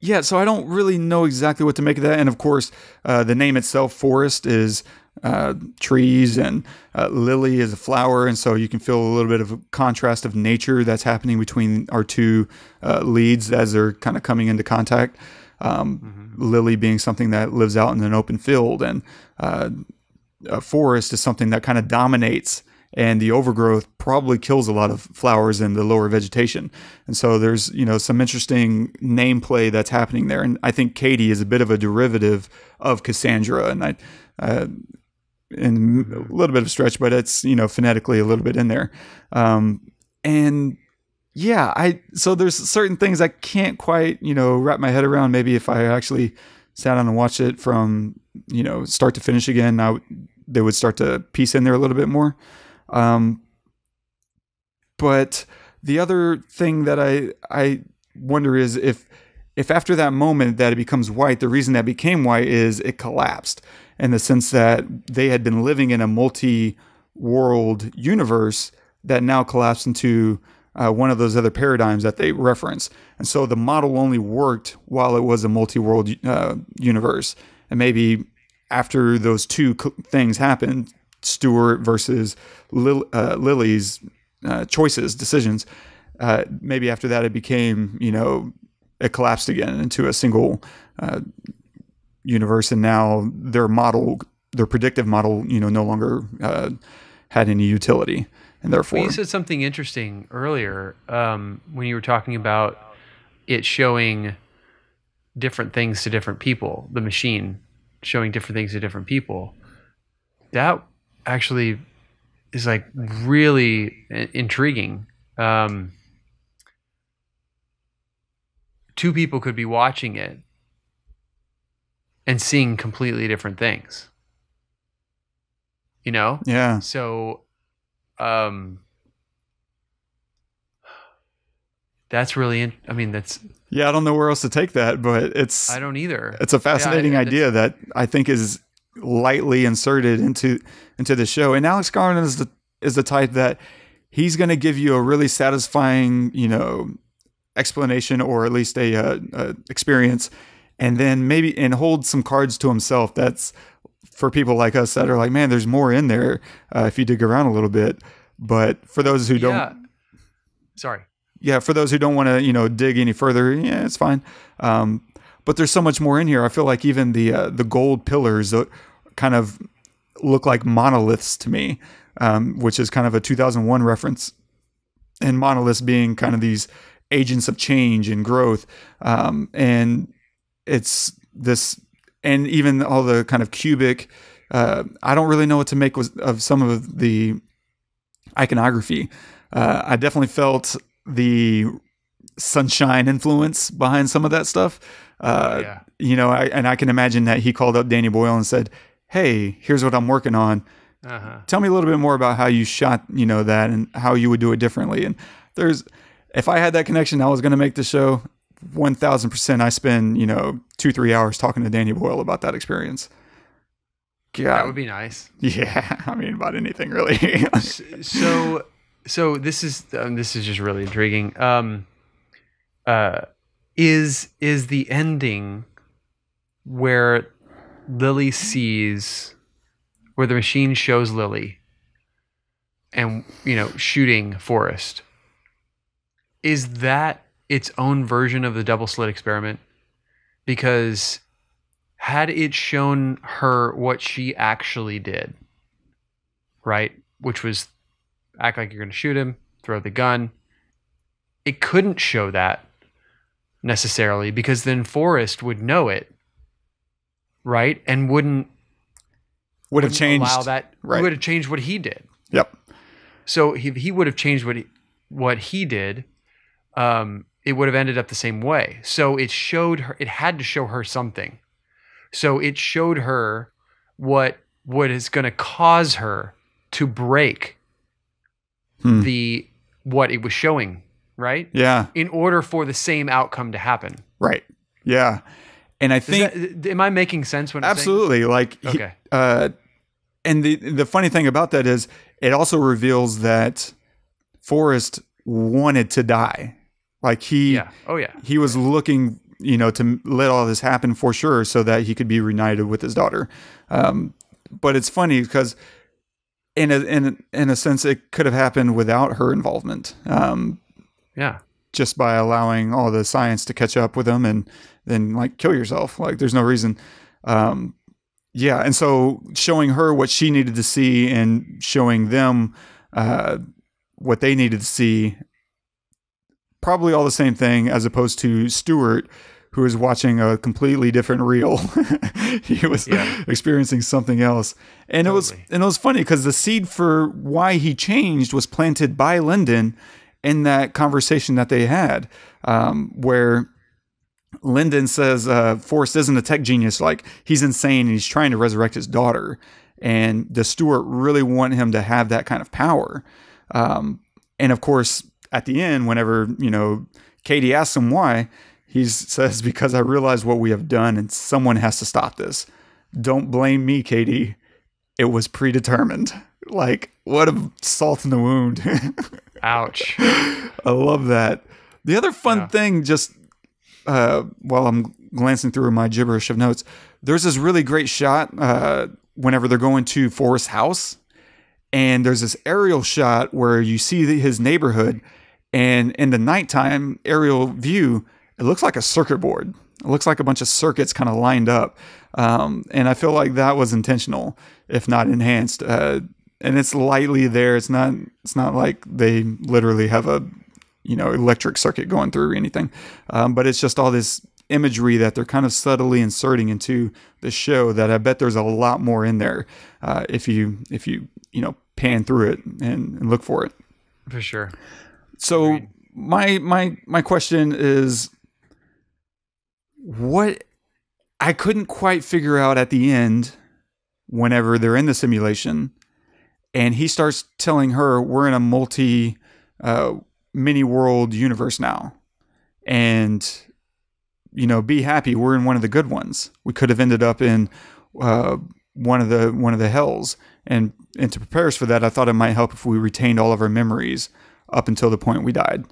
yeah, so I don't really know exactly what to make of that. And of course, the name itself, Forest, is trees, and lily is a flower. And so you can feel a little bit of a contrast of nature that's happening between our two leads as they're kind of coming into contact. Lily being something that lives out in an open field, and a forest is something that kind of dominates, and the overgrowth probably kills a lot of flowers in the lower vegetation. And so there's, some interesting nameplay that's happening there. And I think Katie is a bit of a derivative of Cassandra, and in a little bit of a stretch, but it's, phonetically a little bit in there. And yeah, so there's certain things I can't quite, wrap my head around. Maybe if I actually sat down and watched it from, start to finish again, they would start to piece in there a little bit more. But the other thing that I wonder is if after that moment that it becomes white, the reason that became white is it collapsed, in the sense that they had been living in a multi-world universe that now collapsed into one of those other paradigms that they reference. And so the model only worked while it was a multi-world universe. And maybe after those two things happened, Stewart versus Lily's decisions, maybe after that it became, it collapsed again into a single universe. And now their predictive model, no longer had any utility. And therefore, well, you said something interesting earlier when you were talking about it showing different things to different people, the machine showing different things to different people. That actually is like really intriguing. Two people could be watching it and seeing completely different things. Yeah. So that's really that's yeah, I don't know where else to take that, but I don't either. It's a fascinating idea that I think is lightly inserted into the show. And Alex Garland is the type that he's going to give you a really satisfying, explanation, or at least a experience, and then maybe hold some cards to himself. That's for people like us that are like, man, there's more in there if you dig around a little bit. But for those who don't, for those who don't want to, dig any further, yeah, it's fine. But there's so much more in here. I feel like even the gold pillars kind of look like monoliths to me, which is kind of a 2001 reference. And monoliths being kind of these agents of change and growth, and it's this, and even all the kind of cubic. I don't really know what to make of some of the iconography. I definitely felt the sunshine influence behind some of that stuff. And I can imagine that he called up Danny Boyle and said, "Hey, here's what I'm working on. Tell me a little bit more about how you shot, that, and how you would do it differently." And if I had that connection, I was going to make the show. 1000%. I spend 2-3 hours talking to Danny Boyle about that experience. God. That would be nice. Yeah, I mean, about anything really. So this is just really intriguing. is the ending where Lily sees, where the machine shows Lily and, shooting Forrest. Is that its own version of the double slit experiment? Because had it shown her what she actually did, right? Which was act like you're going to shoot him, throw the gun. It couldn't show that necessarily, because then Forrest would know it, right? And would have changed. Allow that. Right. Would have changed what he did. Yep. So he would have changed what he did. It would have ended up the same way. So it showed her. It had to show her something. So it showed her what is going to cause her to break what it was showing, right? Yeah. In order for the same outcome to happen. Right. Yeah. And I think, am I making sense when absolutely, I'm saying? okay. And the funny thing about that is it also reveals that Forrest wanted to die. Like he was looking, to let all this happen for sure, so that he could be reunited with his daughter. But it's funny because in a sense, it could have happened without her involvement. Just by allowing all the science to catch up with him and then like kill yourself. Like there's no reason. And so showing her what she needed to see and showing them what they needed to see, probably all the same thing, as opposed to Stewart, who was watching a completely different reel. He was experiencing something else. And totally. it was funny because the seed for why he changed was planted by Lyndon in that conversation that they had, where Lyndon says Forrest isn't a tech genius, like he's insane and he's trying to resurrect his daughter. And the Stewart really want him to have that kind of power. And of course, at the end, whenever, Katie asks him why, he says, because I realize what we have done and someone has to stop this. Don't blame me, Katie. It was predetermined. Like, what a salt in the wound. Ouch. I love that. The other fun thing, just while I'm glancing through my gibberish of notes, there's this really great shot whenever they're going to Forrest's house. And there's this aerial shot where you see his neighborhood. And in the nighttime aerial view, it looks like a circuit board. It looks like a bunch of circuits kind of lined up. And I feel like that was intentional, if not enhanced. And it's lightly there. It's not like they literally have a, electric circuit going through or anything. But it's just all this imagery that they're kind of subtly inserting into the show that I bet there's a lot more in there if you pan through it and look for it. For sure. So my question is, what I couldn't quite figure out at the end, whenever they're in the simulation and he starts telling her we're in a mini world universe now, and be happy, we're in one of the good ones. We could have ended up in one of the hells, and to prepare us for that, I thought it might help if we retained all of our memories up until the point we died.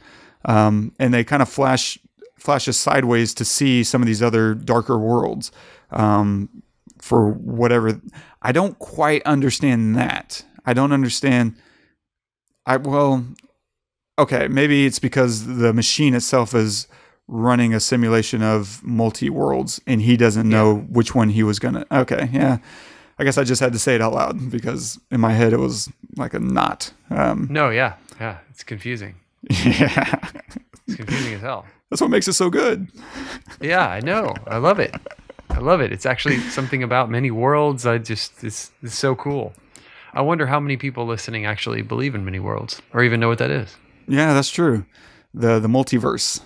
And they kind of flash us sideways to see some of these other darker worlds for whatever. I don't quite understand that. I don't understand. Okay, maybe it's because the machine itself is running a simulation of multi-worlds and he doesn't know which one he was going to. Okay, yeah. I guess I just had to say it out loud because in my head it was like a knot. No, yeah. It's confusing. Yeah. It's confusing as hell. That's what makes it so good. Yeah, I know. I love it. It's actually something about many worlds. It's so cool. I wonder how many people listening actually believe in many worlds or even know what that is. Yeah, that's true. The multiverse.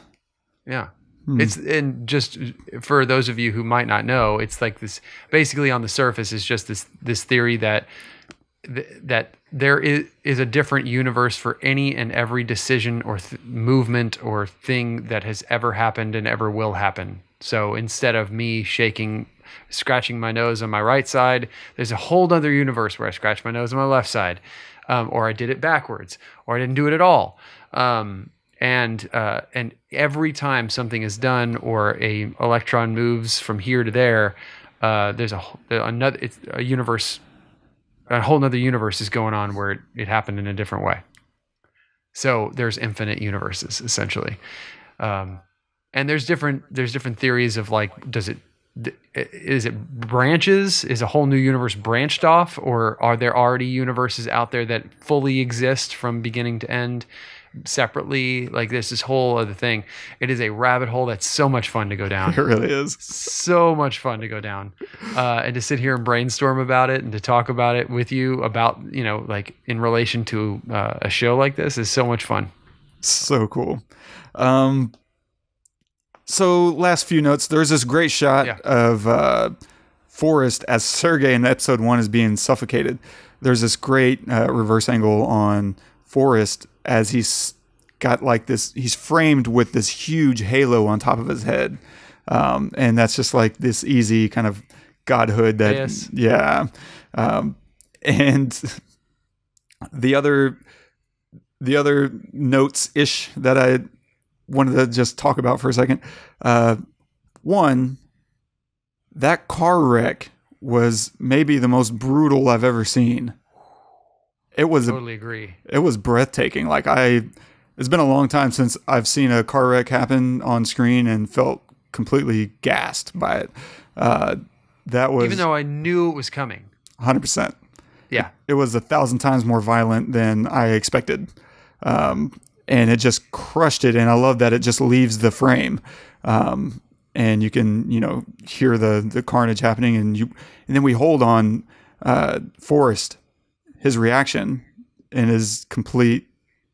Yeah. And just for those of you who might not know, it's like this, basically on the surface is just this theory that there is a different universe for any and every decision or movement or thing that has ever happened and ever will happen. So instead of me scratching my nose on my right side, there's a whole other universe where I scratch my nose on my left side, or I did it backwards, or I didn't do it at all. and every time something is done or a electron moves from here to there, there's a whole nother universe is going on where it happened in a different way. So there's infinite universes essentially, and there's different theories of like, is it branches? Is a whole new universe branched off, or are there already universes out there that fully exist from beginning to end separately? Like there's this whole other thing. It is a rabbit hole that's so much fun to go down. It really is. So much fun to go down, and to sit here and brainstorm about it and to talk about it with you about, like in relation to a show like this is so much fun. So cool. So last few notes, there's this great shot of Forrest as Sergei in episode 1 is being suffocated. There's this great reverse angle on Forrest as he's got like this, he's framed with this huge halo on top of his head. And that's just like this easy kind of godhood that, and the other notes-ish that I wanted to just talk about for a second. One, that car wreck was maybe the most brutal I've ever seen. Totally agree. It was breathtaking. Like it's been a long time since I've seen a car wreck happen on screen and felt completely gassed by it. That was, even though I knew it was coming. 100%. Yeah. It was 1,000 times more violent than I expected. And it just crushed it. And I love that it just leaves the frame. And you can, hear the carnage happening, and then we hold on Forrest, his reaction and his complete,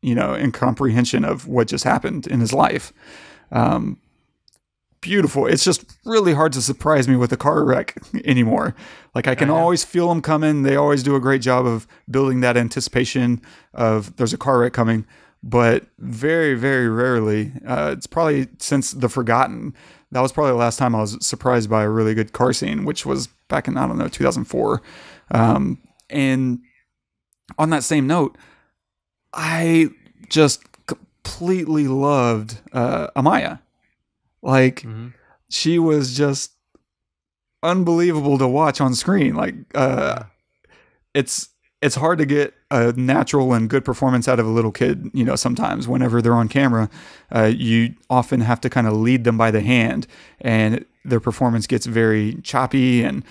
incomprehension of what just happened in his life. Beautiful. It's just really hard to surprise me with a car wreck anymore. Like I can always feel them coming. They always do a great job of building that anticipation of there's a car wreck coming. But very, very rarely, it's probably since The Forgotten, that was probably the last time I was surprised by a really good car scene, which was back in, 2004. And on that same note, I just completely loved Amaya. Like, she was just unbelievable to watch on screen. Like, it's hard to get a natural and good performance out of a little kid, sometimes whenever they're on camera. You often have to kind of lead them by the hand, and their performance gets very choppy and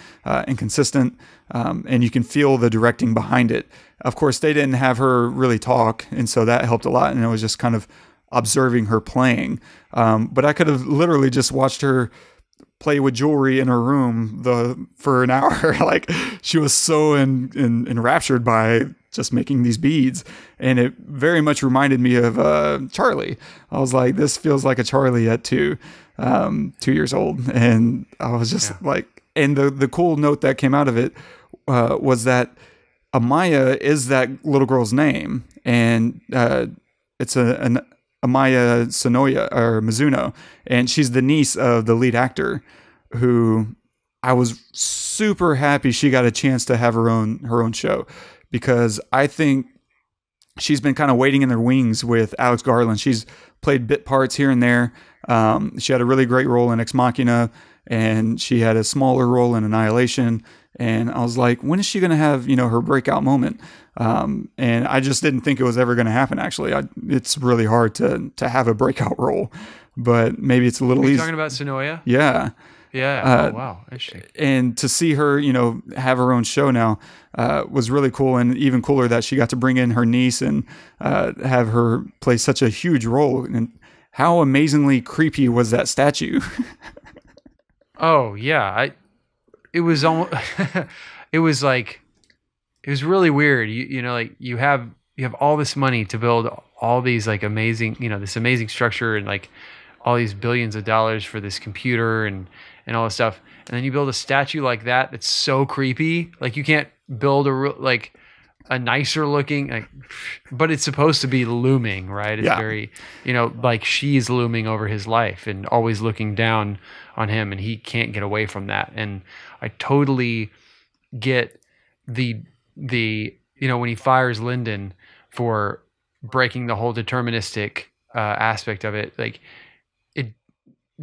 inconsistent, and you can feel the directing behind it. Of course, they didn't have her really talk, and so that helped a lot, and it was just kind of observing her playing. But I could have literally just watched her play with jewelry in her room for an hour. Like, she was so enraptured by just making these beads, and it very much reminded me of Charlie. I was like, this feels like a Charlie at 2 years old, and I was just like, and the cool note that came out of it was that Amaya is that little girl's name, and it's an Amaya Sonoya or Mizuno, and she's the niece of the lead actor, who I was super happy she got a chance to have her own show, because I think she's been kind of waiting in their wings with Alex Garland. She's played bit parts here and there. She had a really great role in Ex Machina, and she had a smaller role in Annihilation. And I was like, when is she going to have, her breakout moment? And I just didn't think it was ever going to happen. Actually, it's really hard to have a breakout role, but maybe it's a little easy. Talking about Sonoya? Yeah. Yeah. Oh, wow. Interesting. And to see her, have her own show now, was really cool. And even cooler that she got to bring in her niece and, have her play such a huge role. And how amazingly creepy was that statue? Oh yeah. It was almost, it was really weird. You have all this money to build all these like amazing, this amazing structure, and like all these billions of dollars for this computer and all this stuff. And then you build a statue like that that's so creepy. Like, you can't build a nicer looking, but it's supposed to be looming, right? It's very, like she's looming over his life and always looking down on him, and he can't get away from that. And I totally get the when he fires Lyndon for breaking the whole deterministic aspect of it. Like, it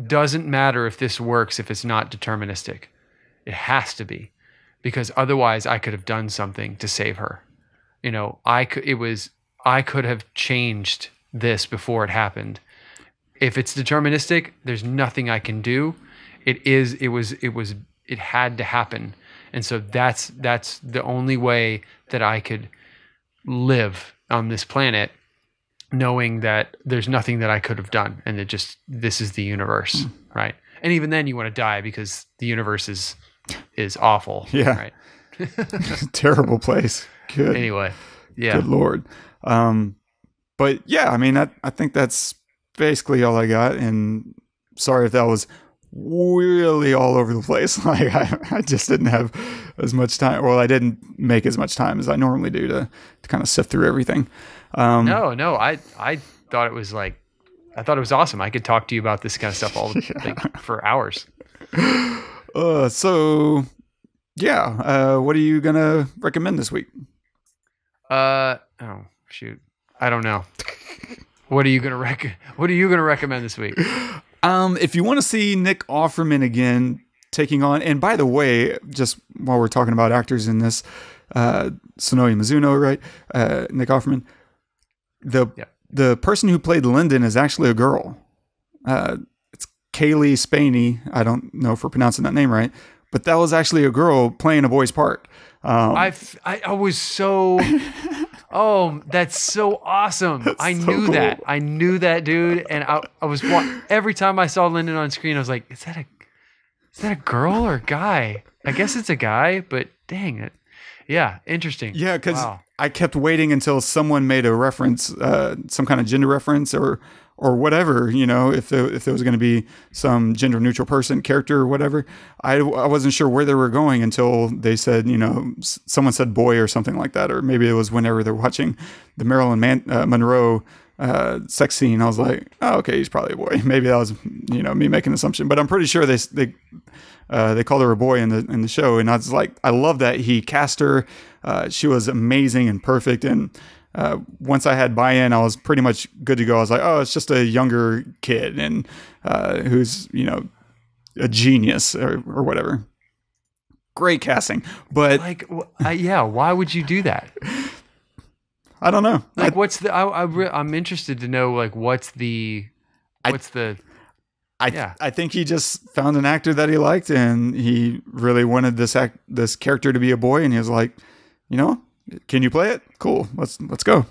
doesn't matter if this works if it's not deterministic. It has to be, because otherwise I could have done something to save her. You know, I could have changed this before it happened. If it's deterministic, there's nothing I can do. It had to happen. And so that's the only way that I could live on this planet, knowing that there's nothing that I could have done. And this is the universe, right? And even then you want to die because the universe is awful. Yeah. Right. Terrible place. Good. Anyway. Yeah. Good Lord. But yeah, I mean, I think that's basically all I got. And sorry if that was really all over the place. Like I just didn't have as much time. Well, I didn't make as much time as I normally do to kind of sift through everything. No, I thought it was awesome. I could talk to you about this kind of stuff for hours. So yeah, what are you gonna recommend this week? Oh shoot, I don't know. What are you gonna recommend this week? If you want to see Nick Offerman again taking on, and by the way, just while we're talking about actors in this, Sonoya Mizuno, right? Nick Offerman. The person who played Lyndon is actually a girl. It's Cailee Spaeny. I don't know if we're pronouncing that name right, but that was actually a girl playing a boy's part. I was so. Oh, that's so awesome. I knew that. I knew that, dude. And I was every time I saw Lyndon on screen, I was like, is that a girl or a guy? I guess it's a guy, but dang it. Yeah, interesting. Yeah, because I kept waiting until someone made a reference, some kind of gender reference or whatever, you know, if there was going to be some gender neutral character or whatever. I wasn't sure where they were going until they said, you know, someone said boy or something like that. Or maybe it was whenever they're watching the Marilyn Monroe sex scene. I was like, oh, okay, he's probably a boy. Maybe that was, you know, me making an assumption, but I'm pretty sure they called her a boy in the show. And I was like, I love that he cast her. She was amazing and perfect. And once I had buy-in, I was pretty much good to go. I was like, oh, it's just a younger kid and who's, you know, a genius or whatever. Great casting, but like, yeah, why would you do that? I don't know. Like, I'm interested to know, like, I think he just found an actor that he liked, and he really wanted this character to be a boy, and he was like, you know, can you play it? Cool. Let's go.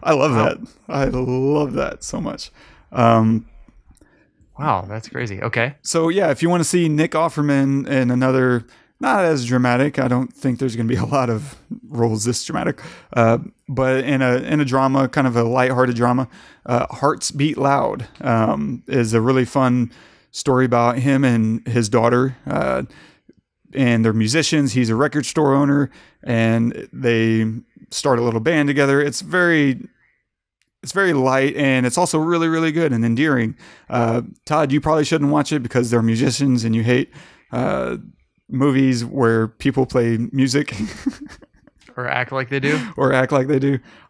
I love that. I love that so much. Wow, that's crazy. Okay. So yeah, if you want to see Nick Offerman in another, not as dramatic, I don't think there's going to be a lot of roles this dramatic, but in a drama, kind of a lighthearted drama, Hearts Beat Loud is a really fun story about him and his daughter. And they're musicians. He's a record store owner, and they start a little band together. It's very light, and it's also really, really good and endearing. Todd, you probably shouldn't watch it because they're musicians and you hate movies where people play music. Or act like they do.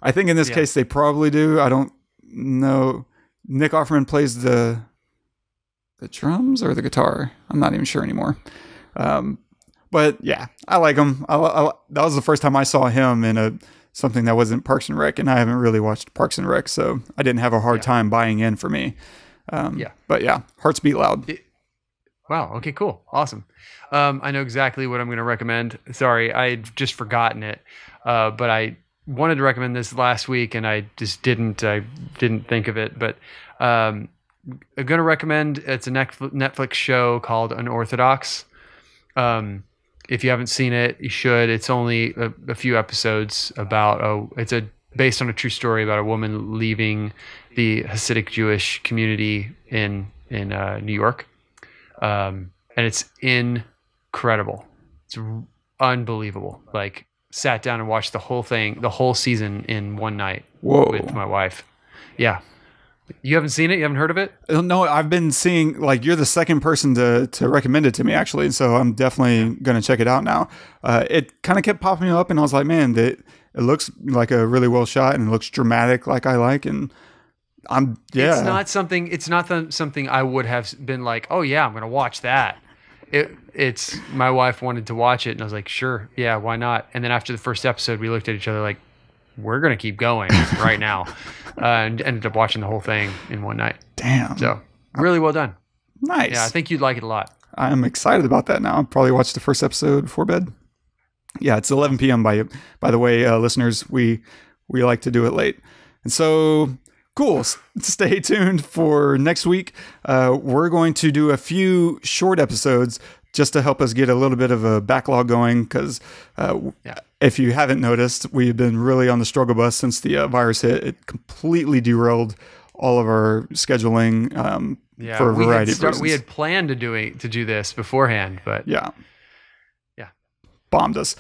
I think in this case they probably do. I don't know. Nick Offerman plays the drums or the guitar. I'm not even sure anymore. But yeah, I like him. That was the first time I saw him in something that wasn't Parks and Rec, and I haven't really watched Parks and Rec, so I didn't have a hard time buying in for me. But yeah, Hearts Beat Loud. Wow. Okay, cool. Awesome. I know exactly what I'm going to recommend. Sorry, I'd just forgotten it. But I wanted to recommend this last week and I just didn't think of it. But I'm going to recommend, it's a Netflix show called Unorthodox. If you haven't seen it, you should. It's only a few episodes about based on a true story about a woman leaving the Hasidic Jewish community in New York. And it's incredible. It's unbelievable. Like, sat down and watched the whole season in one night. Whoa. With my wife. Yeah. You haven't seen it? You haven't heard of it? No, I've been seeing, like, you're the second person to recommend it to me, actually. So I'm definitely going to check it out now. It kind of kept popping up and I was like, man, it looks like a really well shot and it looks dramatic like I like. And It's not something I would have been like, oh yeah, I'm going to watch that. It's my wife wanted to watch it, and I was like, sure, yeah, why not? And then after the first episode, we looked at each other like, we're going to keep going right now. And ended up watching the whole thing in one night. Damn. So really well done. Nice. Yeah, I think you'd like it a lot. I'm excited about that now. I'll probably watch the first episode before bed. Yeah, it's 11 p.m. by the way, listeners. We like to do it late. And so, cool. Stay tuned for next week. We're going to do a few short episodes just to help us get a little bit of a backlog going, because if you haven't noticed, we've been really on the struggle bus since the virus hit. It completely derailed all of our scheduling for a variety of reasons. We had planned to do this beforehand, but yeah, bombed us.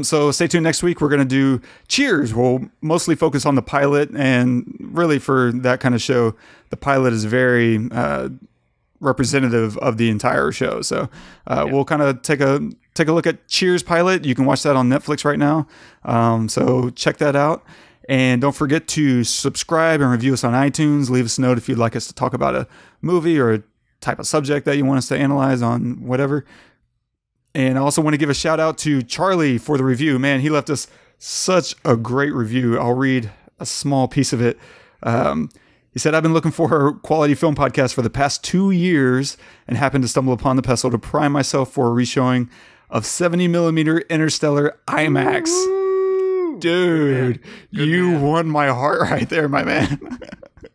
So stay tuned next week. We're going to do Cheers. We'll mostly focus on the pilot, and really for that kind of show, the pilot is very representative of the entire show. So we'll kind of take a look at Cheers pilot. You can watch that on Netflix right now. So check that out. And don't forget to subscribe and review us on iTunes. Leave us a note if you'd like us to talk about a movie or a type of subject that you want us to analyze on whatever. And I also want to give a shout out to Charlie for the review. Man, he left us such a great review. I'll read a small piece of it. He said, I've been looking for a quality film podcast for the past 2 years and happened to stumble upon the Pestle to prime myself for a reshowing of 70mm Interstellar IMAX. Ooh. Dude, you won my heart right there, my man.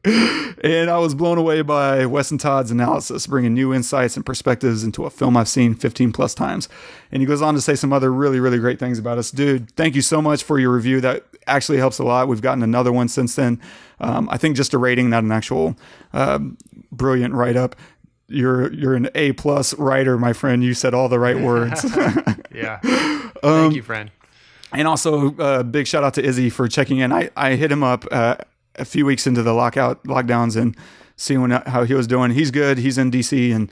And I was blown away by Wes and Todd's analysis, bringing new insights and perspectives into a film I've seen 15 plus times. And he goes on to say some other really, really great things about us. Dude, thank you so much for your review. That actually helps a lot. We've gotten another one since then. I think just a rating, not an actual brilliant write-up. You're an A+ writer, my friend. You said all the right words. Yeah. Thank you, friend. And also a big shout out to Izzy for checking in. I hit him up a few weeks into the lockdowns and seeing how he was doing. He's good. He's in DC, and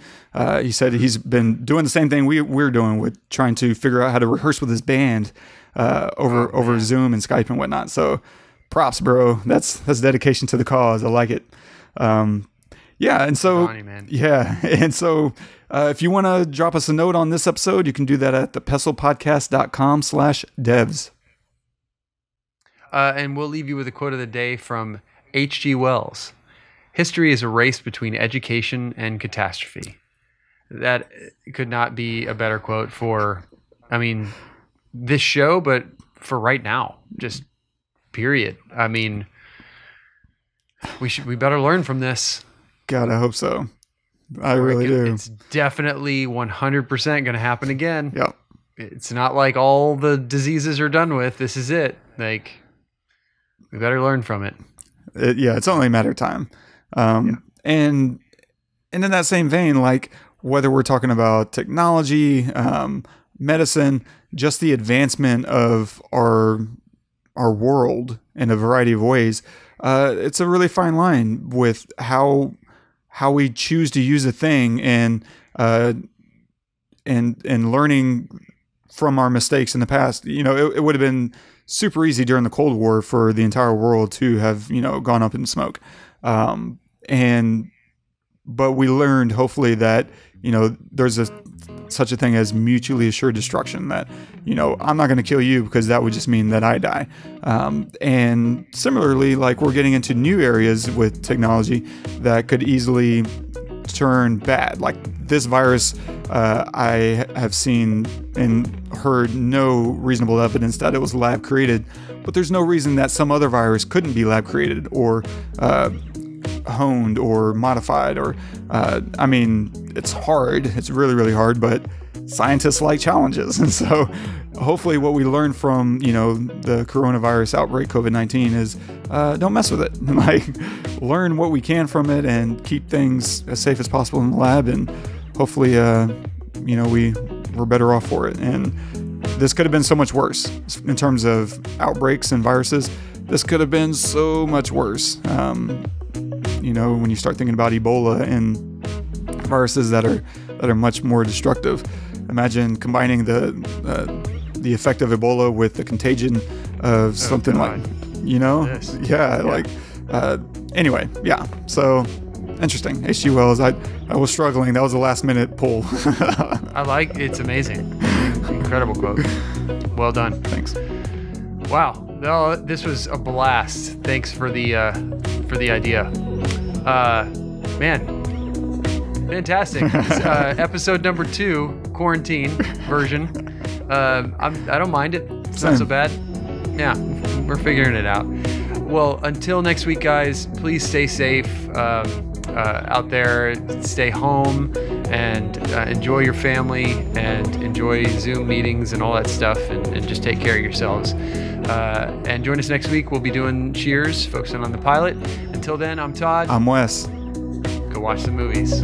he said he's been doing the same thing we're doing with trying to figure out how to rehearse with his band over Zoom and Skype and whatnot. So props, bro. That's dedication to the cause. I like it. Yeah, and so if you want to drop us a note on this episode, you can do that at thepestlepodcast.com/devs. And we'll leave you with a quote of the day from H.G. Wells. History is a race between education and catastrophe. That could not be a better quote for, this show, but for right now, just period. We better learn from this. God, I hope so. I really do. It's definitely 100% going to happen again. Yep. It's not like all the diseases are done with. This is it. We better learn from it. It's only a matter of time. And in that same vein, whether we're talking about technology, medicine, just the advancement of our world in a variety of ways, it's a really fine line with how we choose to use a thing and learning from our mistakes in the past. It would have been super easy during the Cold War for the entire world to have, gone up in smoke. But we learned hopefully that, there's such a thing as mutually assured destruction, that, I'm not going to kill you because that would just mean that I die. And similarly, we're getting into new areas with technology that could easily turn bad. This virus, I have seen and heard no reasonable evidence that it was lab created, but there's no reason that some other virus couldn't be lab created or honed or modified, or it's hard. It's really, really hard, but scientists like challenges. And so hopefully what we learned from, the coronavirus outbreak, COVID-19, is don't mess with it. Learn what we can from it and keep things as safe as possible in the lab. And hopefully, we're better off for it. And this could have been so much worse in terms of outbreaks and viruses. This could have been so much worse. When you start thinking about Ebola and viruses that are much more destructive. Imagine combining the effect of Ebola with the contagion of something yes. Anyway, yeah. So interesting. H.G. Wells. I was struggling. That was a last minute pull. It's amazing. Incredible quote. Well done. Thanks. Wow. No, this was a blast. Thanks for the idea. Man. Fantastic. Episode number 2, quarantine version. I don't mind it. It's not so bad. Yeah, we're figuring it out. Well, until next week, guys, please stay safe out there. Stay home and enjoy your family and enjoy Zoom meetings and all that stuff, and just take care of yourselves. And join us next week. We'll be doing Cheers, focusing on the pilot. Until then, I'm Todd. I'm Wes. Go watch the movies.